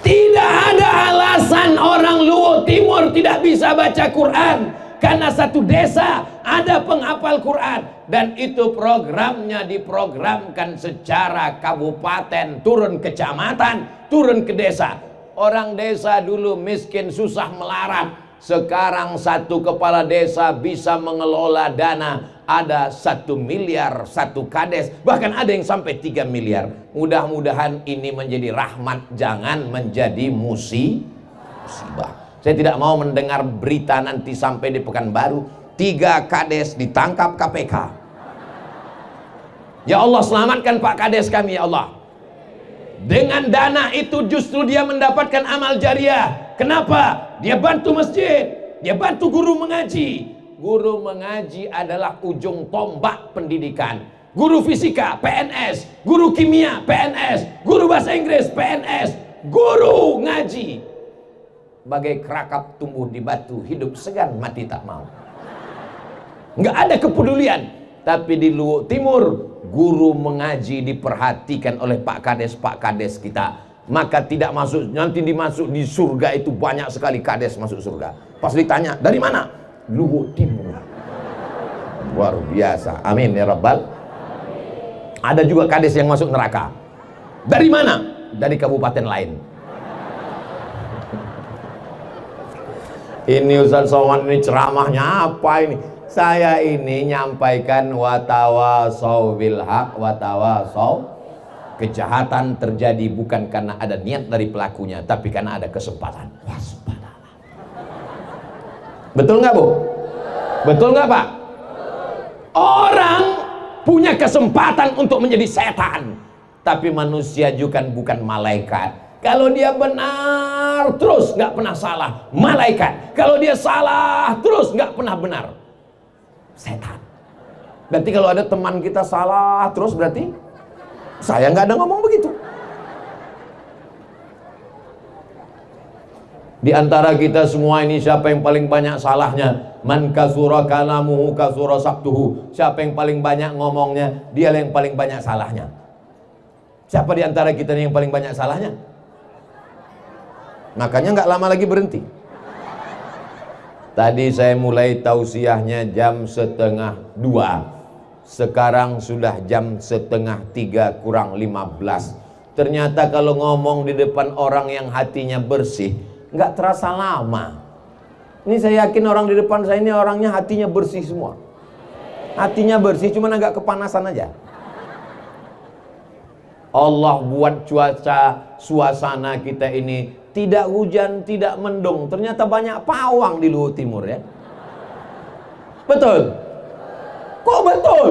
Tidak ada alasan orang Luhut Timur tidak bisa baca Quran, karena satu desa ada penghafal Quran. Dan itu programnya diprogramkan secara kabupaten, turun kecamatan, turun ke desa. Orang desa dulu miskin, susah melarat. Sekarang satu kepala desa bisa mengelola dana. Ada 1 miliar satu kades, bahkan ada yang sampai 3 miliar. Mudah-mudahan ini menjadi rahmat, jangan menjadi musibah. Saya tidak mau mendengar berita nanti sampai di Pekanbaru 3 kades ditangkap KPK. Ya Allah, selamatkan Pak Kades kami ya Allah. Dengan dana itu justru dia mendapatkan amal jariah. Kenapa? Dia bantu masjid, dia bantu guru mengaji. Guru mengaji adalah ujung tombak pendidikan. Guru fisika PNS, guru kimia PNS, guru bahasa Inggris PNS, guru ngaji bagai kerakap tumbuh di batu, hidup segan mati tak mau. Nggak ada kepedulian. Tapi di Luhut Timur, guru mengaji diperhatikan oleh Pak Kades kita. Maka tidak masuk, nanti dimasuk di surga itu banyak sekali kades masuk surga. Pas ditanya, dari mana? Luhut Timur. Luar biasa. Amin ya Rabbal. Ada juga kades yang masuk neraka. Dari mana? Dari kabupaten lain. Ini Ustaz Somad ini ceramahnya apa ini? Saya ini nyampaikan watawasau bil haq watawasau. Kejahatan terjadi bukan karena ada niat dari pelakunya, tapi karena ada kesempatan. Waspadalah. Betul nggak, Bu? Betul nggak, Pak? Orang punya kesempatan untuk menjadi setan, tapi manusia juga bukan malaikat. Kalau dia benar terus nggak pernah salah, malaikat. Kalau dia salah terus nggak pernah benar, setan. Berarti kalau ada teman kita salah terus, berarti saya nggak ada ngomong begitu. Di antara kita semua ini siapa yang paling banyak salahnya? Man kasura kalamuhu kasura sabtuhu. Siapa yang paling banyak ngomongnya, dia yang paling banyak salahnya. Siapa di antara kita yang paling banyak salahnya? Makanya nggak lama lagi berhenti. Tadi saya mulai tausiahnya jam 1:30. Sekarang sudah jam 2:30 kurang 15. Ternyata kalau ngomong di depan orang yang hatinya bersih, nggak terasa lama. Ini saya yakin orang di depan saya ini orangnya hatinya bersih semua. Hatinya bersih, cuman agak kepanasan aja. Allah buat cuaca suasana kita ini tidak hujan, tidak mendung. Ternyata banyak pawang di Luhut Timur ya. Betul? Kok betul?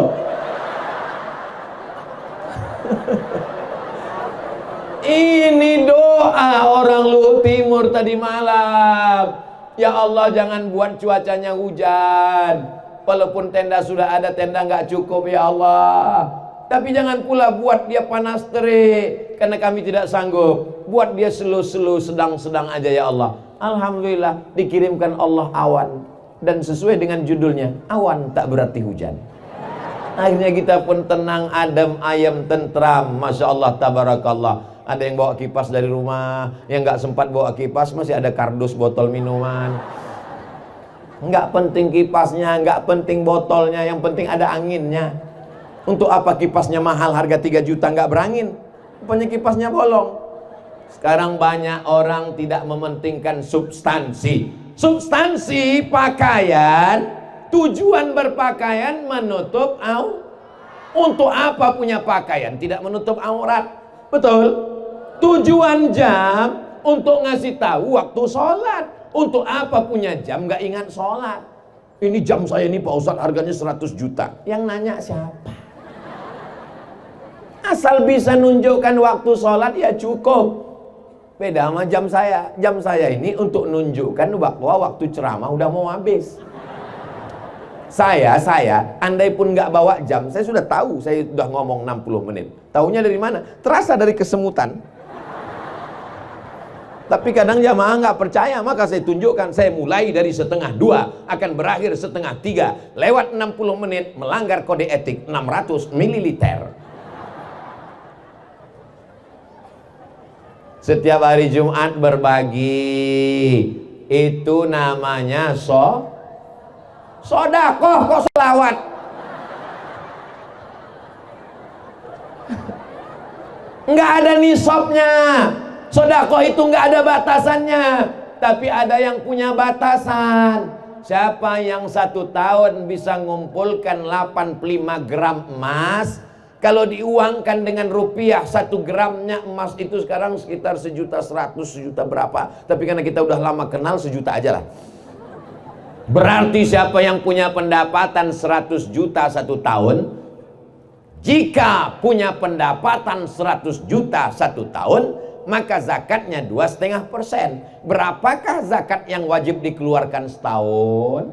Ini doa orang Luhut Timur tadi malam. Ya Allah, jangan buat cuacanya hujan. Walaupun tenda sudah ada, tenda nggak cukup ya Allah. Tapi jangan pula buat dia panas terik, karena kami tidak sanggup. Buat dia slow-slow, sedang-sedang aja ya Allah. Alhamdulillah dikirimkan Allah awan. Dan sesuai dengan judulnya, awan tak berarti hujan. Akhirnya kita pun tenang, adem, ayem, tentram. Masya Allah, tabarakallah. Ada yang bawa kipas dari rumah, yang nggak sempat bawa kipas masih ada kardus botol minuman. Nggak penting kipasnya, nggak penting botolnya, yang penting ada anginnya. Untuk apa kipasnya mahal harga 3 juta nggak berangin? Rupanya kipasnya bolong. Sekarang banyak orang tidak mementingkan substansi. Substansi pakaian, tujuan berpakaian menutup aurat. Untuk apa punya pakaian? Tidak menutup aurat. Betul? Tujuan jam untuk ngasih tahu waktu sholat. Untuk apa punya jam nggak ingat sholat? Ini jam saya ini Pak Ustadz harganya 100 juta. Yang nanya siapa? Asal bisa nunjukkan waktu sholat ya cukup. Beda sama jam saya. Jam saya ini untuk nunjukkan bahwa waktu ceramah udah mau habis. Saya, andai pun nggak bawa jam, saya sudah tahu, saya sudah ngomong 60 menit. Taunya dari mana? Terasa dari kesemutan. Tapi kadang jamaah nggak percaya, maka saya tunjukkan. Saya mulai dari 1:30, akan berakhir 2:30. Lewat 60 menit, melanggar kode etik 600 ml. Setiap hari Jumat berbagi. Itu namanya sodakoh, kok selawat? Nggak ada nisabnya. Sodakoh itu nggak ada batasannya. Tapi ada yang punya batasan. Siapa yang 1 tahun bisa ngumpulkan 85 gram emas, kalau diuangkan dengan rupiah 1 gramnya emas itu sekarang sekitar 1.100.000, 1 juta berapa. Tapi karena kita udah lama kenal, 1 juta aja lah. Berarti siapa yang punya pendapatan 100 juta 1 tahun, jika punya pendapatan 100 juta 1 tahun, maka zakatnya 2,5%. Berapakah zakat yang wajib dikeluarkan setahun?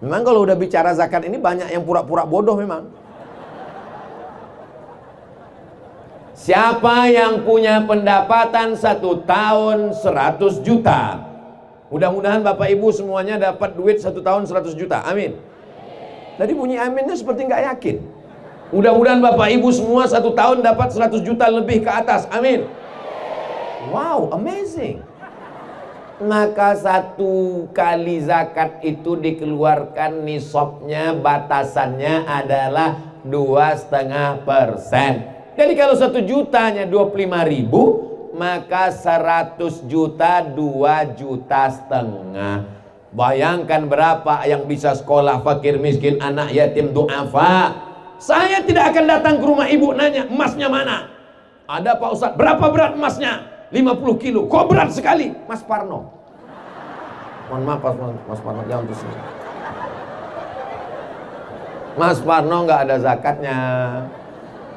Memang kalau udah bicara zakat ini banyak yang pura-pura bodoh memang. Siapa yang punya pendapatan 1 tahun 100 juta? Mudah-mudahan Bapak Ibu semuanya dapat duit 1 tahun 100 juta. Amin. Tadi bunyi aminnya seperti nggak yakin. Mudah-mudahan Bapak Ibu semua 1 tahun dapat 100 juta lebih ke atas. Amin. Wow, amazing. Maka 1 kali zakat itu dikeluarkan nisabnya, batasannya adalah 2,5%. Jadi kalau 1 jutanya 25.000, maka 100 juta 2,5 juta. Bayangkan berapa yang bisa sekolah, fakir miskin, anak yatim, du'afa. Saya tidak akan datang ke rumah ibu nanya emasnya mana. Ada Pak Ustadz, berapa berat emasnya? 50 kilo. Kok berat sekali? Mas Parno. Mohon maaf Mas Parno, jangan terus. Mas Parno nggak ada zakatnya.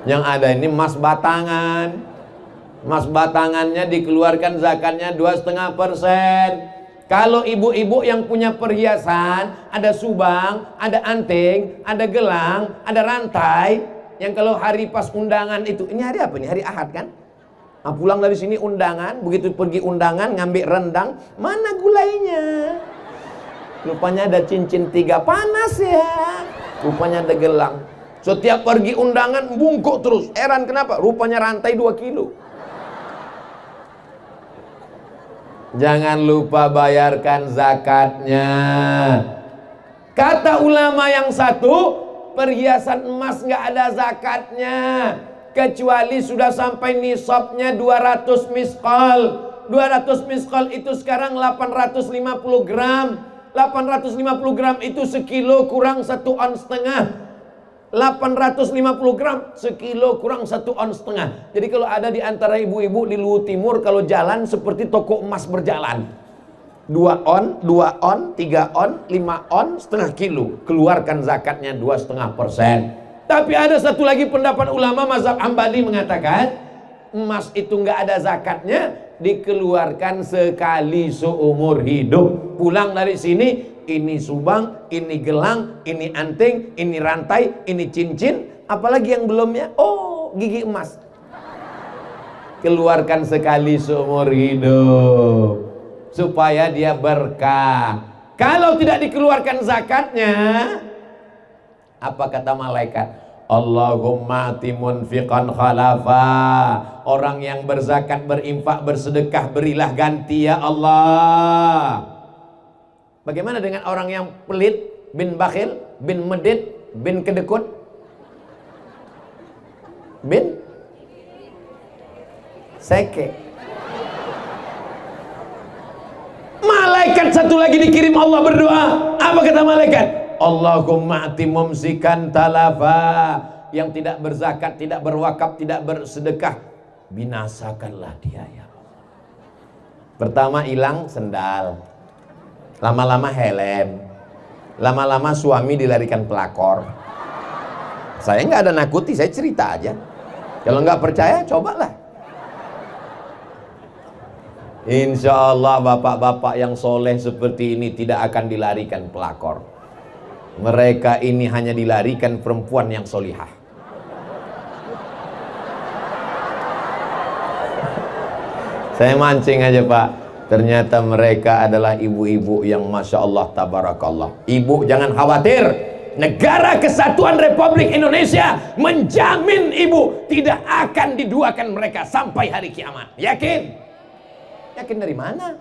Yang ada ini emas batangan. Emas batangannya dikeluarkan zakatnya 2,5%. Kalau ibu-ibu yang punya perhiasan, ada subang, ada anting, ada gelang, ada rantai, yang kalau hari pas undangan itu, ini hari apa nih? Hari Ahad kan? Nah, pulang dari sini undangan, begitu pergi undangan ngambil rendang, mana gulainya? Rupanya ada cincin 3, panas ya. Rupanya ada gelang. Setiap pergi undangan bungkuk terus. Heran kenapa? Rupanya rantai 2 kilo. Jangan lupa bayarkan zakatnya. Kata ulama yang satu, perhiasan emas nggak ada zakatnya kecuali sudah sampai nisabnya 200 misqal. 200 misqal itu sekarang 850 gram. 850 gram itu sekilo kurang 1,5 ons. 850 gram sekilo kurang 1,5 ons. Jadi kalau ada di antara ibu-ibu di Luhut Timur, kalau jalan seperti toko emas berjalan, 2 on, 2 on, 3 on, 5 on, setengah kilo, keluarkan zakatnya 2,5%. Tapi ada satu lagi pendapat ulama mazhab Hambali mengatakan emas itu nggak ada zakatnya, dikeluarkan sekali seumur hidup. Pulang dari sini, ini subang, ini gelang, ini anting, ini rantai, ini cincin, apalagi yang belumnya, oh gigi emas. Keluarkan sekali seumur hidup supaya dia berkah. Kalau tidak dikeluarkan zakatnya, apa kata malaikat? Allahumma ati munfiqan khalafa. Orang yang berzakat, berinfak, bersedekah, berilah ganti ya Allah. Bagaimana dengan orang yang pelit, bin bakhil, bin medit, bin kedekut, bin seke? Malaikat satu lagi dikirim Allah berdoa. Apa kata malaikat? Allahumma ati mumsikan talafa. Yang tidak berzakat, tidak berwakaf, tidak bersedekah, binasakanlah dia ya Allah. Pertama hilang sendal, lama-lama helm, lama-lama suami dilarikan pelakor. Saya nggak ada nakuti, saya cerita aja. Kalau nggak percaya, cobalah. Insya Allah bapak-bapak yang soleh seperti ini tidak akan dilarikan pelakor. Mereka ini hanya dilarikan perempuan yang solihah. Saya mancing aja Pak. Ternyata mereka adalah ibu-ibu yang Masya Allah tabarakallah. Ibu jangan khawatir, Negara Kesatuan Republik Indonesia menjamin ibu tidak akan diduakan mereka sampai hari kiamat. Yakin? Yakin dari mana?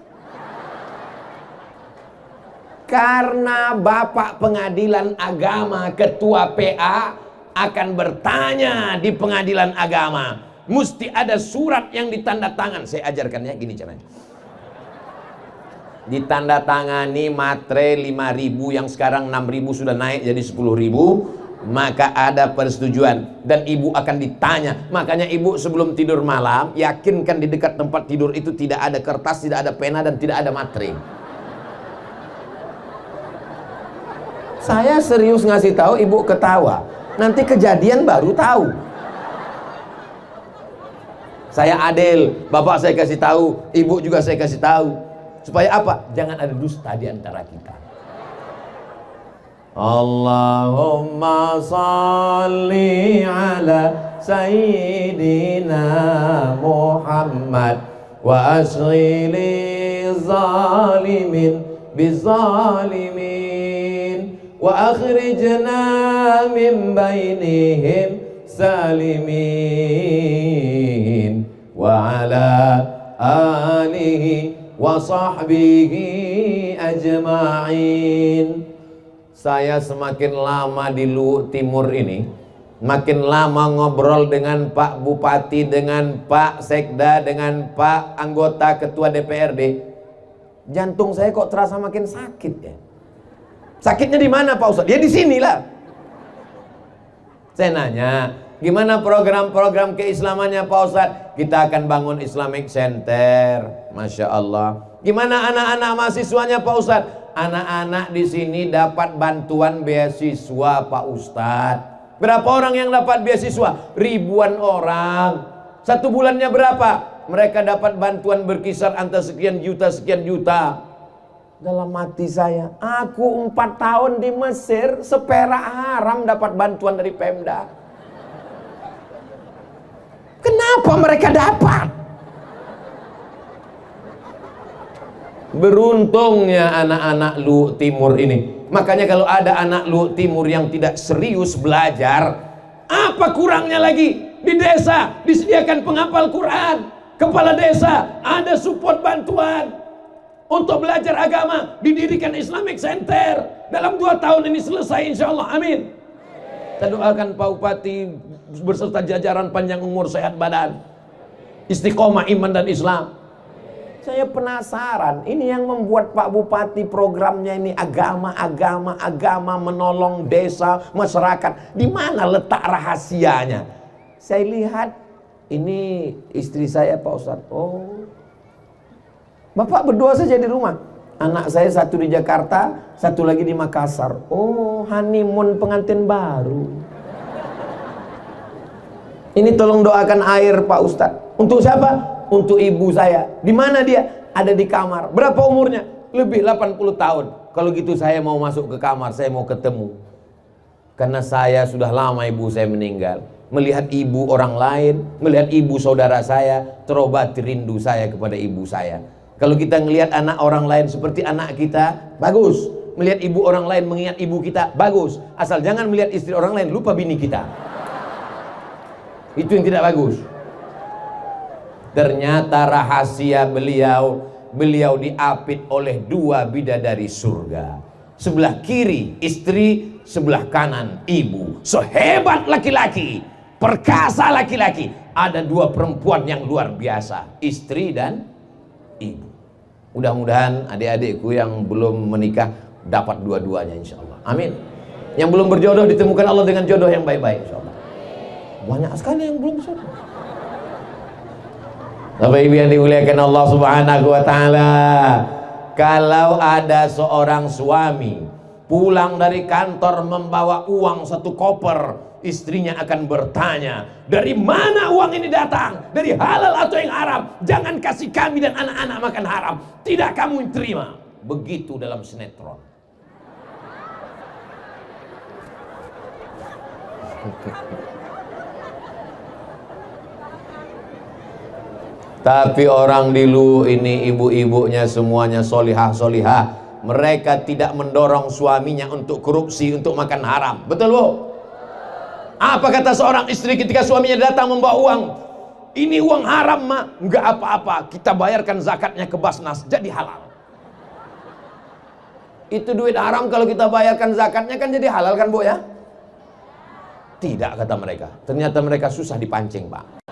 Karena Bapak Pengadilan Agama, Ketua PA akan bertanya di Pengadilan Agama. Mesti ada surat yang ditanda tangan. Saya ajarkan ya, gini caranya. Ditanda tangani matre 5.000 yang sekarang 6.000 sudah naik jadi 10.000. Maka ada persetujuan dan ibu akan ditanya. Makanya ibu sebelum tidur malam yakinkan di dekat tempat tidur itu tidak ada kertas, tidak ada pena dan tidak ada matre. Saya serius ngasih tahu, ibu ketawa. Nanti kejadian baru tahu. Saya adil, bapak saya kasih tahu, ibu juga saya kasih tahu. Supaya apa? Jangan ada dusta di antara kita. Allahumma salli ala sayyidina Muhammad wa asghili zalimin bizalimin wa akhrijna min bainihim salimin wa ala alihi wa sahbihi ajma'in. Saya semakin lama di Luhut Timur ini, makin lama ngobrol dengan Pak Bupati, dengan Pak Sekda, dengan Pak anggota Ketua DPRD, jantung saya kok terasa makin sakit ya. Sakitnya di mana Pak Ustadz? Ya di sinilah. Saya nanya, gimana program-program keislamannya Pak Ustadz? Kita akan bangun Islamic Center, Masya Allah. Gimana anak-anak mahasiswanya Pak Ustadz? Anak-anak di sini dapat bantuan beasiswa Pak Ustadz. Berapa orang yang dapat beasiswa? Ribuan orang. Satu bulannya berapa? Mereka dapat bantuan berkisar antara sekian juta. Dalam hati saya, aku 4 tahun di Mesir, seperak haram dapat bantuan dari Pemda. Kenapa mereka dapat? Beruntungnya anak-anak Luhut Timur ini. Makanya kalau ada anak Luhut Timur yang tidak serius belajar, apa kurangnya lagi? Di desa disediakan penghafal Quran, kepala desa ada support bantuan untuk belajar agama, didirikan Islamic Center. Dalam 2 tahun ini selesai insya Allah, amin. Kita doakan Pak Bupati berserta jajaran panjang umur, sehat badan, istiqomah iman dan Islam. Saya penasaran, ini yang membuat Pak Bupati programnya ini agama menolong desa, masyarakat. Di mana letak rahasianya? Saya lihat ini istri saya Pak Ustadz. Oh, Bapak berdua saja di rumah. Anak saya satu di Jakarta, satu lagi di Makassar. Oh, honeymoon pengantin baru. Ini tolong doakan air Pak Ustadz. Untuk siapa? Untuk ibu saya. Di mana dia? Ada di kamar. Berapa umurnya? Lebih 80 tahun. Kalau gitu saya mau masuk ke kamar, saya mau ketemu. Karena saya sudah lama ibu saya meninggal. Melihat ibu orang lain, melihat ibu saudara saya, terobati rindu saya kepada ibu saya. Kalau kita ngelihat anak orang lain seperti anak kita, bagus. Melihat ibu orang lain mengingat ibu kita, bagus. Asal jangan melihat istri orang lain, lupa bini kita. Itu yang tidak bagus. Ternyata rahasia beliau diapit oleh 2 bidadari surga. Sebelah kiri istri, sebelah kanan ibu. Sehebat laki-laki, perkasa laki-laki, ada 2 perempuan yang luar biasa, istri dan ibu. Mudah-mudahan adik-adikku yang belum menikah dapat dua-duanya insya Allah. Amin. Yang belum berjodoh ditemukan Allah dengan jodoh yang baik-baik insya Allah. Banyak sekali yang belum berjodoh. Bapak Ibu yang dimuliakan Allah Subhanahu wa taala, kalau ada seorang suami pulang dari kantor membawa uang 1 koper, istrinya akan bertanya, dari mana uang ini datang? Dari halal atau yang haram? Jangan kasih kami dan anak-anak makan haram. Tidak kamu terima. Begitu dalam sinetron. Tapi orang dulu ini ibu-ibunya semuanya solihah-solihah. Mereka tidak mendorong suaminya untuk korupsi, untuk makan haram. Betul Bu? Apa kata seorang istri ketika suaminya datang membawa uang? Ini uang haram Ma. Enggak apa-apa, kita bayarkan zakatnya ke Basnas, jadi halal. Itu duit haram, kalau kita bayarkan zakatnya kan jadi halal kan Bu ya? Tidak kata mereka. Ternyata mereka susah dipancing Pak.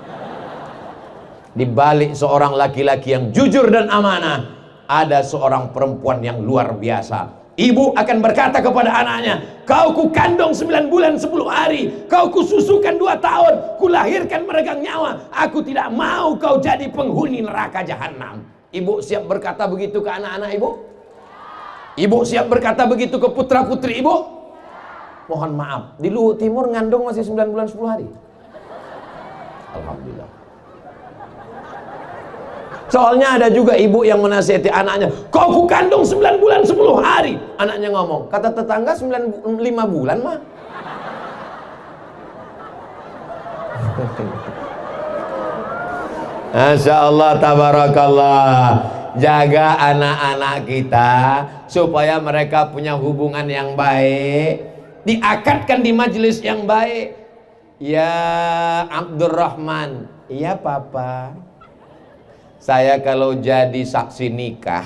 Di balik seorang laki-laki yang jujur dan amanah, ada seorang perempuan yang luar biasa. Ibu akan berkata kepada anaknya, kau ku kandung 9 bulan 10 hari, kau ku susukan 2 tahun, ku lahirkan meregang nyawa. Aku tidak mau kau jadi penghuni neraka jahanam. Ibu siap berkata begitu ke anak-anak ibu? Ibu siap berkata begitu ke putra-putri ibu? Mohon maaf, di Luhut Timur ngandung masih 9 bulan 10 hari. Alhamdulillah. Soalnya ada juga ibu yang menasihati anaknya, kau ku kandung 9 bulan 10 hari. Anaknya ngomong, kata tetangga 5 bulan mah. Masya Allah, tabarakallah. Jaga anak-anak kita supaya mereka punya hubungan yang baik, diakatkan di majelis yang baik. Ya Abdurrahman, iya papa, saya kalau jadi saksi nikah,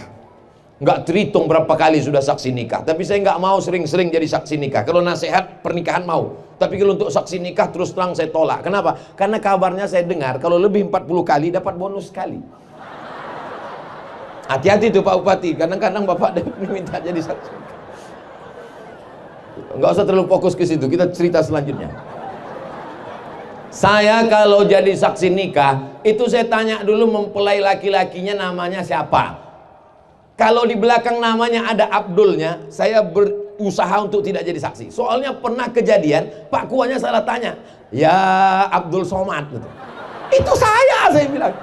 nggak terhitung berapa kali sudah saksi nikah, tapi saya nggak mau sering-sering jadi saksi nikah. Kalau nasihat pernikahan mau, tapi kalau untuk saksi nikah terus terang saya tolak. Kenapa? Karena kabarnya saya dengar kalau lebih 40 kali dapat bonus sekali. Hati-hati tuh Pak Bupati, kadang-kadang Bapak minta jadi saksi nikah. Nggak usah terlalu fokus ke situ, kita cerita selanjutnya. Saya kalau jadi saksi nikah, itu saya tanya dulu mempelai laki-lakinya namanya siapa. Kalau di belakang namanya ada Abdulnya, saya berusaha untuk tidak jadi saksi. Soalnya pernah kejadian, Pak Kuanya salah tanya, ya Abdul Somad gitu. Itu saya bilang.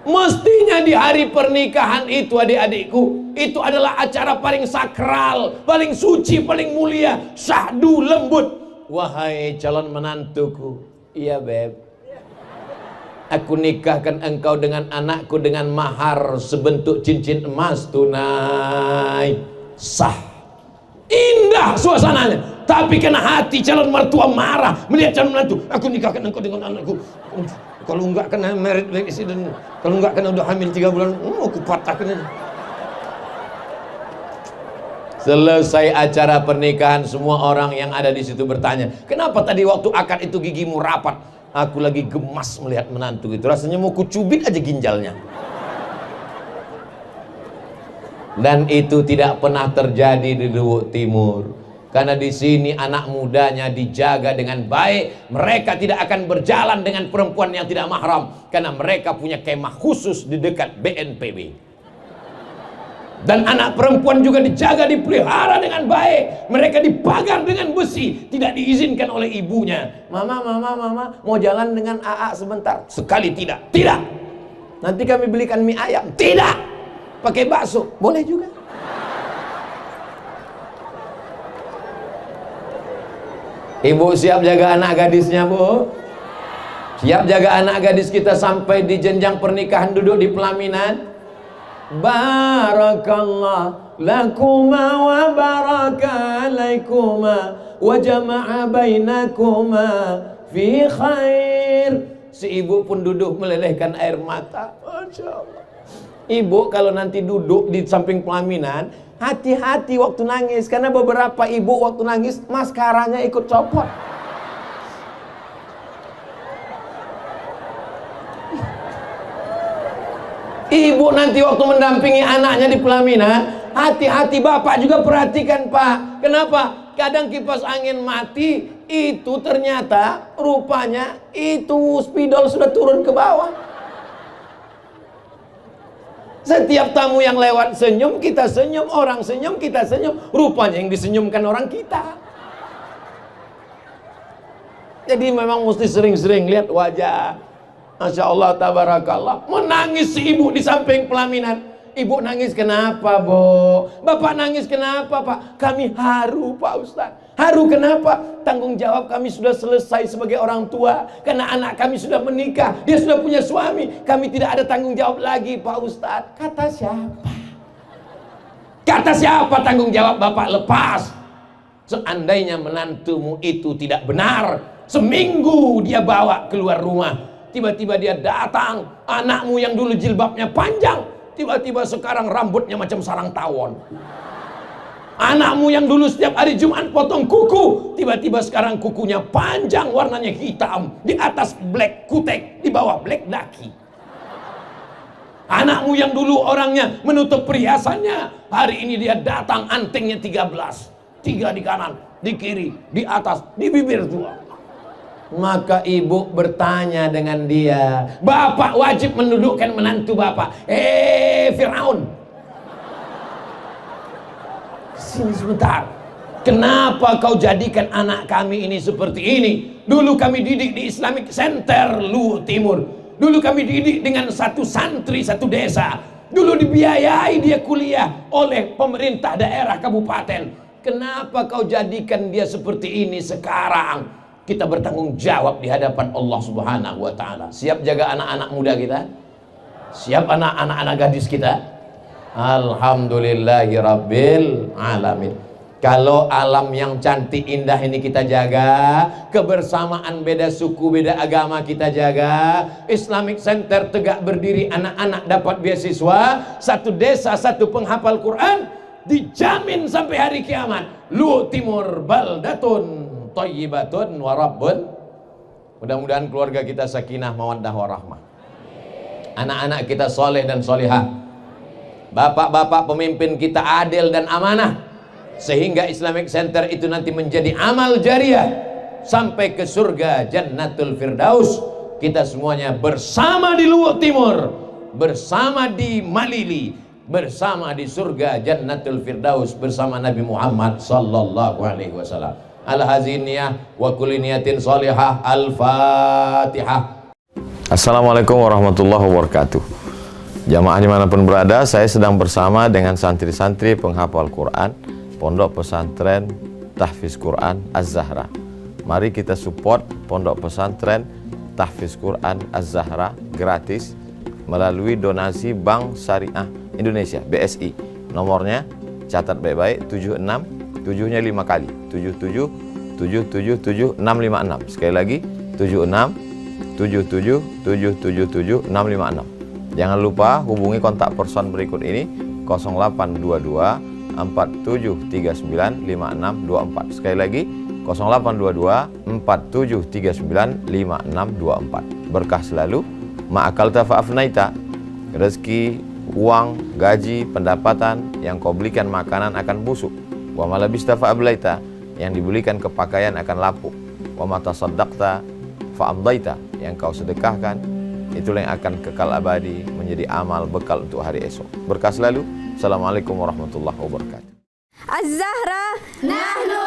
Mestinya di hari pernikahan itu adik-adikku, itu adalah acara paling sakral, paling suci, paling mulia, syahdu lembut. Wahai calon menantuku, iya beb, aku nikahkan engkau dengan anakku dengan mahar sebentuk cincin emas tunai. Sah. Indah suasananya. Tapi kena hati calon mertua marah melihat calon menantu. Aku nikahkan engkau dengan anakku. Kalau enggak kena merit accident, kalau enggak kena udah hamil 3 bulan, aku patahkan aja. Selesai acara pernikahan, semua orang yang ada di situ bertanya, kenapa tadi waktu akad itu gigimu rapat? Aku lagi gemas melihat menantu itu, rasanya mau kucubit aja ginjalnya. Dan itu tidak pernah terjadi di Luhut Timur, karena di sini anak mudanya dijaga dengan baik. Mereka tidak akan berjalan dengan perempuan yang tidak mahram, karena mereka punya kemah khusus di dekat BNPB. Dan anak perempuan juga dijaga, dipelihara dengan baik. Mereka dipagar dengan besi, tidak diizinkan oleh ibunya. Mama, mau jalan dengan AA sebentar. Sekali tidak. Tidak. Nanti kami belikan mie ayam. Tidak. Pakai bakso. Boleh juga. Ibu siap jaga anak gadisnya, Bu? Siap jaga anak gadis kita sampai di jenjang pernikahan, duduk di pelaminan? Barakallah lakuma wa baraka alaikuma wa jama'a bainakuma fi khair. Si ibu pun duduk melelehkan air mata. Masya Allah. Ibu kalau nanti duduk di samping pelaminan, hati-hati waktu nangis, karena beberapa ibu waktu nangis maskaranya ikut copot. Ibu nanti waktu mendampingi anaknya di pelaminan, hati-hati. Bapak juga perhatikan, Pak. Kenapa? Kadang kipas angin mati, itu ternyata rupanya itu spidol sudah turun ke bawah. Setiap tamu yang lewat senyum, kita senyum. Orang senyum, kita senyum. Rupanya yang disenyumkan orang kita. Jadi memang mesti sering-sering lihat wajah. Masya Allah, tabarakallah. Menangis si ibu di samping pelaminan. Ibu nangis kenapa, Bu? Bapak nangis kenapa, Pak? Kami haru, Pak Ustadz. Haru kenapa? Tanggung jawab kami sudah selesai sebagai orang tua. Karena anak kami sudah menikah, dia sudah punya suami. Kami tidak ada tanggung jawab lagi, Pak Ustadz. Kata siapa? Kata siapa tanggung jawab Bapak? Lepas. Seandainya menantumu itu tidak benar, seminggu dia bawa keluar rumah, tiba-tiba dia datang, anakmu yang dulu jilbabnya panjang, tiba-tiba sekarang rambutnya macam sarang tawon. Anakmu yang dulu setiap hari Jumat potong kuku, tiba-tiba sekarang kukunya panjang, warnanya hitam, di atas black kutek, di bawah black daki. Anakmu yang dulu orangnya menutup perhiasannya, hari ini dia datang antingnya 13, 3 di kanan, di kiri, di atas, di bibir dua. Maka ibu bertanya dengan dia, Bapak wajib mendudukkan menantu Bapak. Firaun, sini sebentar. Kenapa kau jadikan anak kami ini seperti ini? Dulu kami didik di Islamic Center Luwu Timur. Dulu kami didik dengan satu santri, satu desa. Dulu dibiayai dia kuliah oleh pemerintah daerah kabupaten. Kenapa kau jadikan dia seperti ini sekarang? Kita bertanggung jawab di hadapan Allah Subhanahu wa ta'ala. Siap jaga anak-anak muda kita? Siap anak-anak gadis kita? Alhamdulillahi Rabbil Alamin. Kalau alam yang cantik indah ini kita jaga, kebersamaan beda suku, beda agama kita jaga, Islamic Center tegak berdiri, anak-anak dapat beasiswa, satu desa, satu penghafal Quran, dijamin sampai hari kiamat. Luwu Timur baldatun thayyibatun wa rabbun. Mudah-mudahan keluarga kita sakinah mawaddah warahmah. Anak-anak kita soleh dan solihah. Bapak-bapak pemimpin kita adil dan amanah, sehingga Islamic Center itu nanti menjadi amal jariah sampai ke surga Jannatul Firdaus. Kita semuanya bersama di Luwu Timur, bersama di Malili, bersama di surga Jannatul Firdaus bersama Nabi Muhammad sallallahu alaihi wasallam. Al-haziniyah wa kulli niyatin salihah. Al-Fatihah. Assalamualaikum warahmatullahi wabarakatuh. Jamaah dimanapun berada, saya sedang bersama dengan santri-santri penghafal Quran Pondok Pesantren Tahfiz Quran Az-Zahra. Mari kita support Pondok Pesantren Tahfiz Quran Az-Zahra gratis melalui donasi Bank Syariah Indonesia BSI. Nomornya catat baik-baik, 76 7-nya 5 kali, 77 777 656. Sekali lagi 76 77 777 656. Jangan lupa hubungi kontak person berikut ini 0822 4739 5624. Sekali lagi 0822 4739 5624. Berkah selalu, ma'akalta fa'afnaita. Rezeki, uang, gaji, pendapatan yang kau belikan makanan akan busuk. Wa malabista fa'ablaita, yang dibelikan kepakaian akan lapuk. Wa mata saddaqta fa'amdaita, yang kau sedekahkan itulah yang akan kekal abadi menjadi amal bekal untuk hari esok. Berkah selalu. Assalamualaikum warahmatullahi wabarakatuh. Az-Zahra Nahnu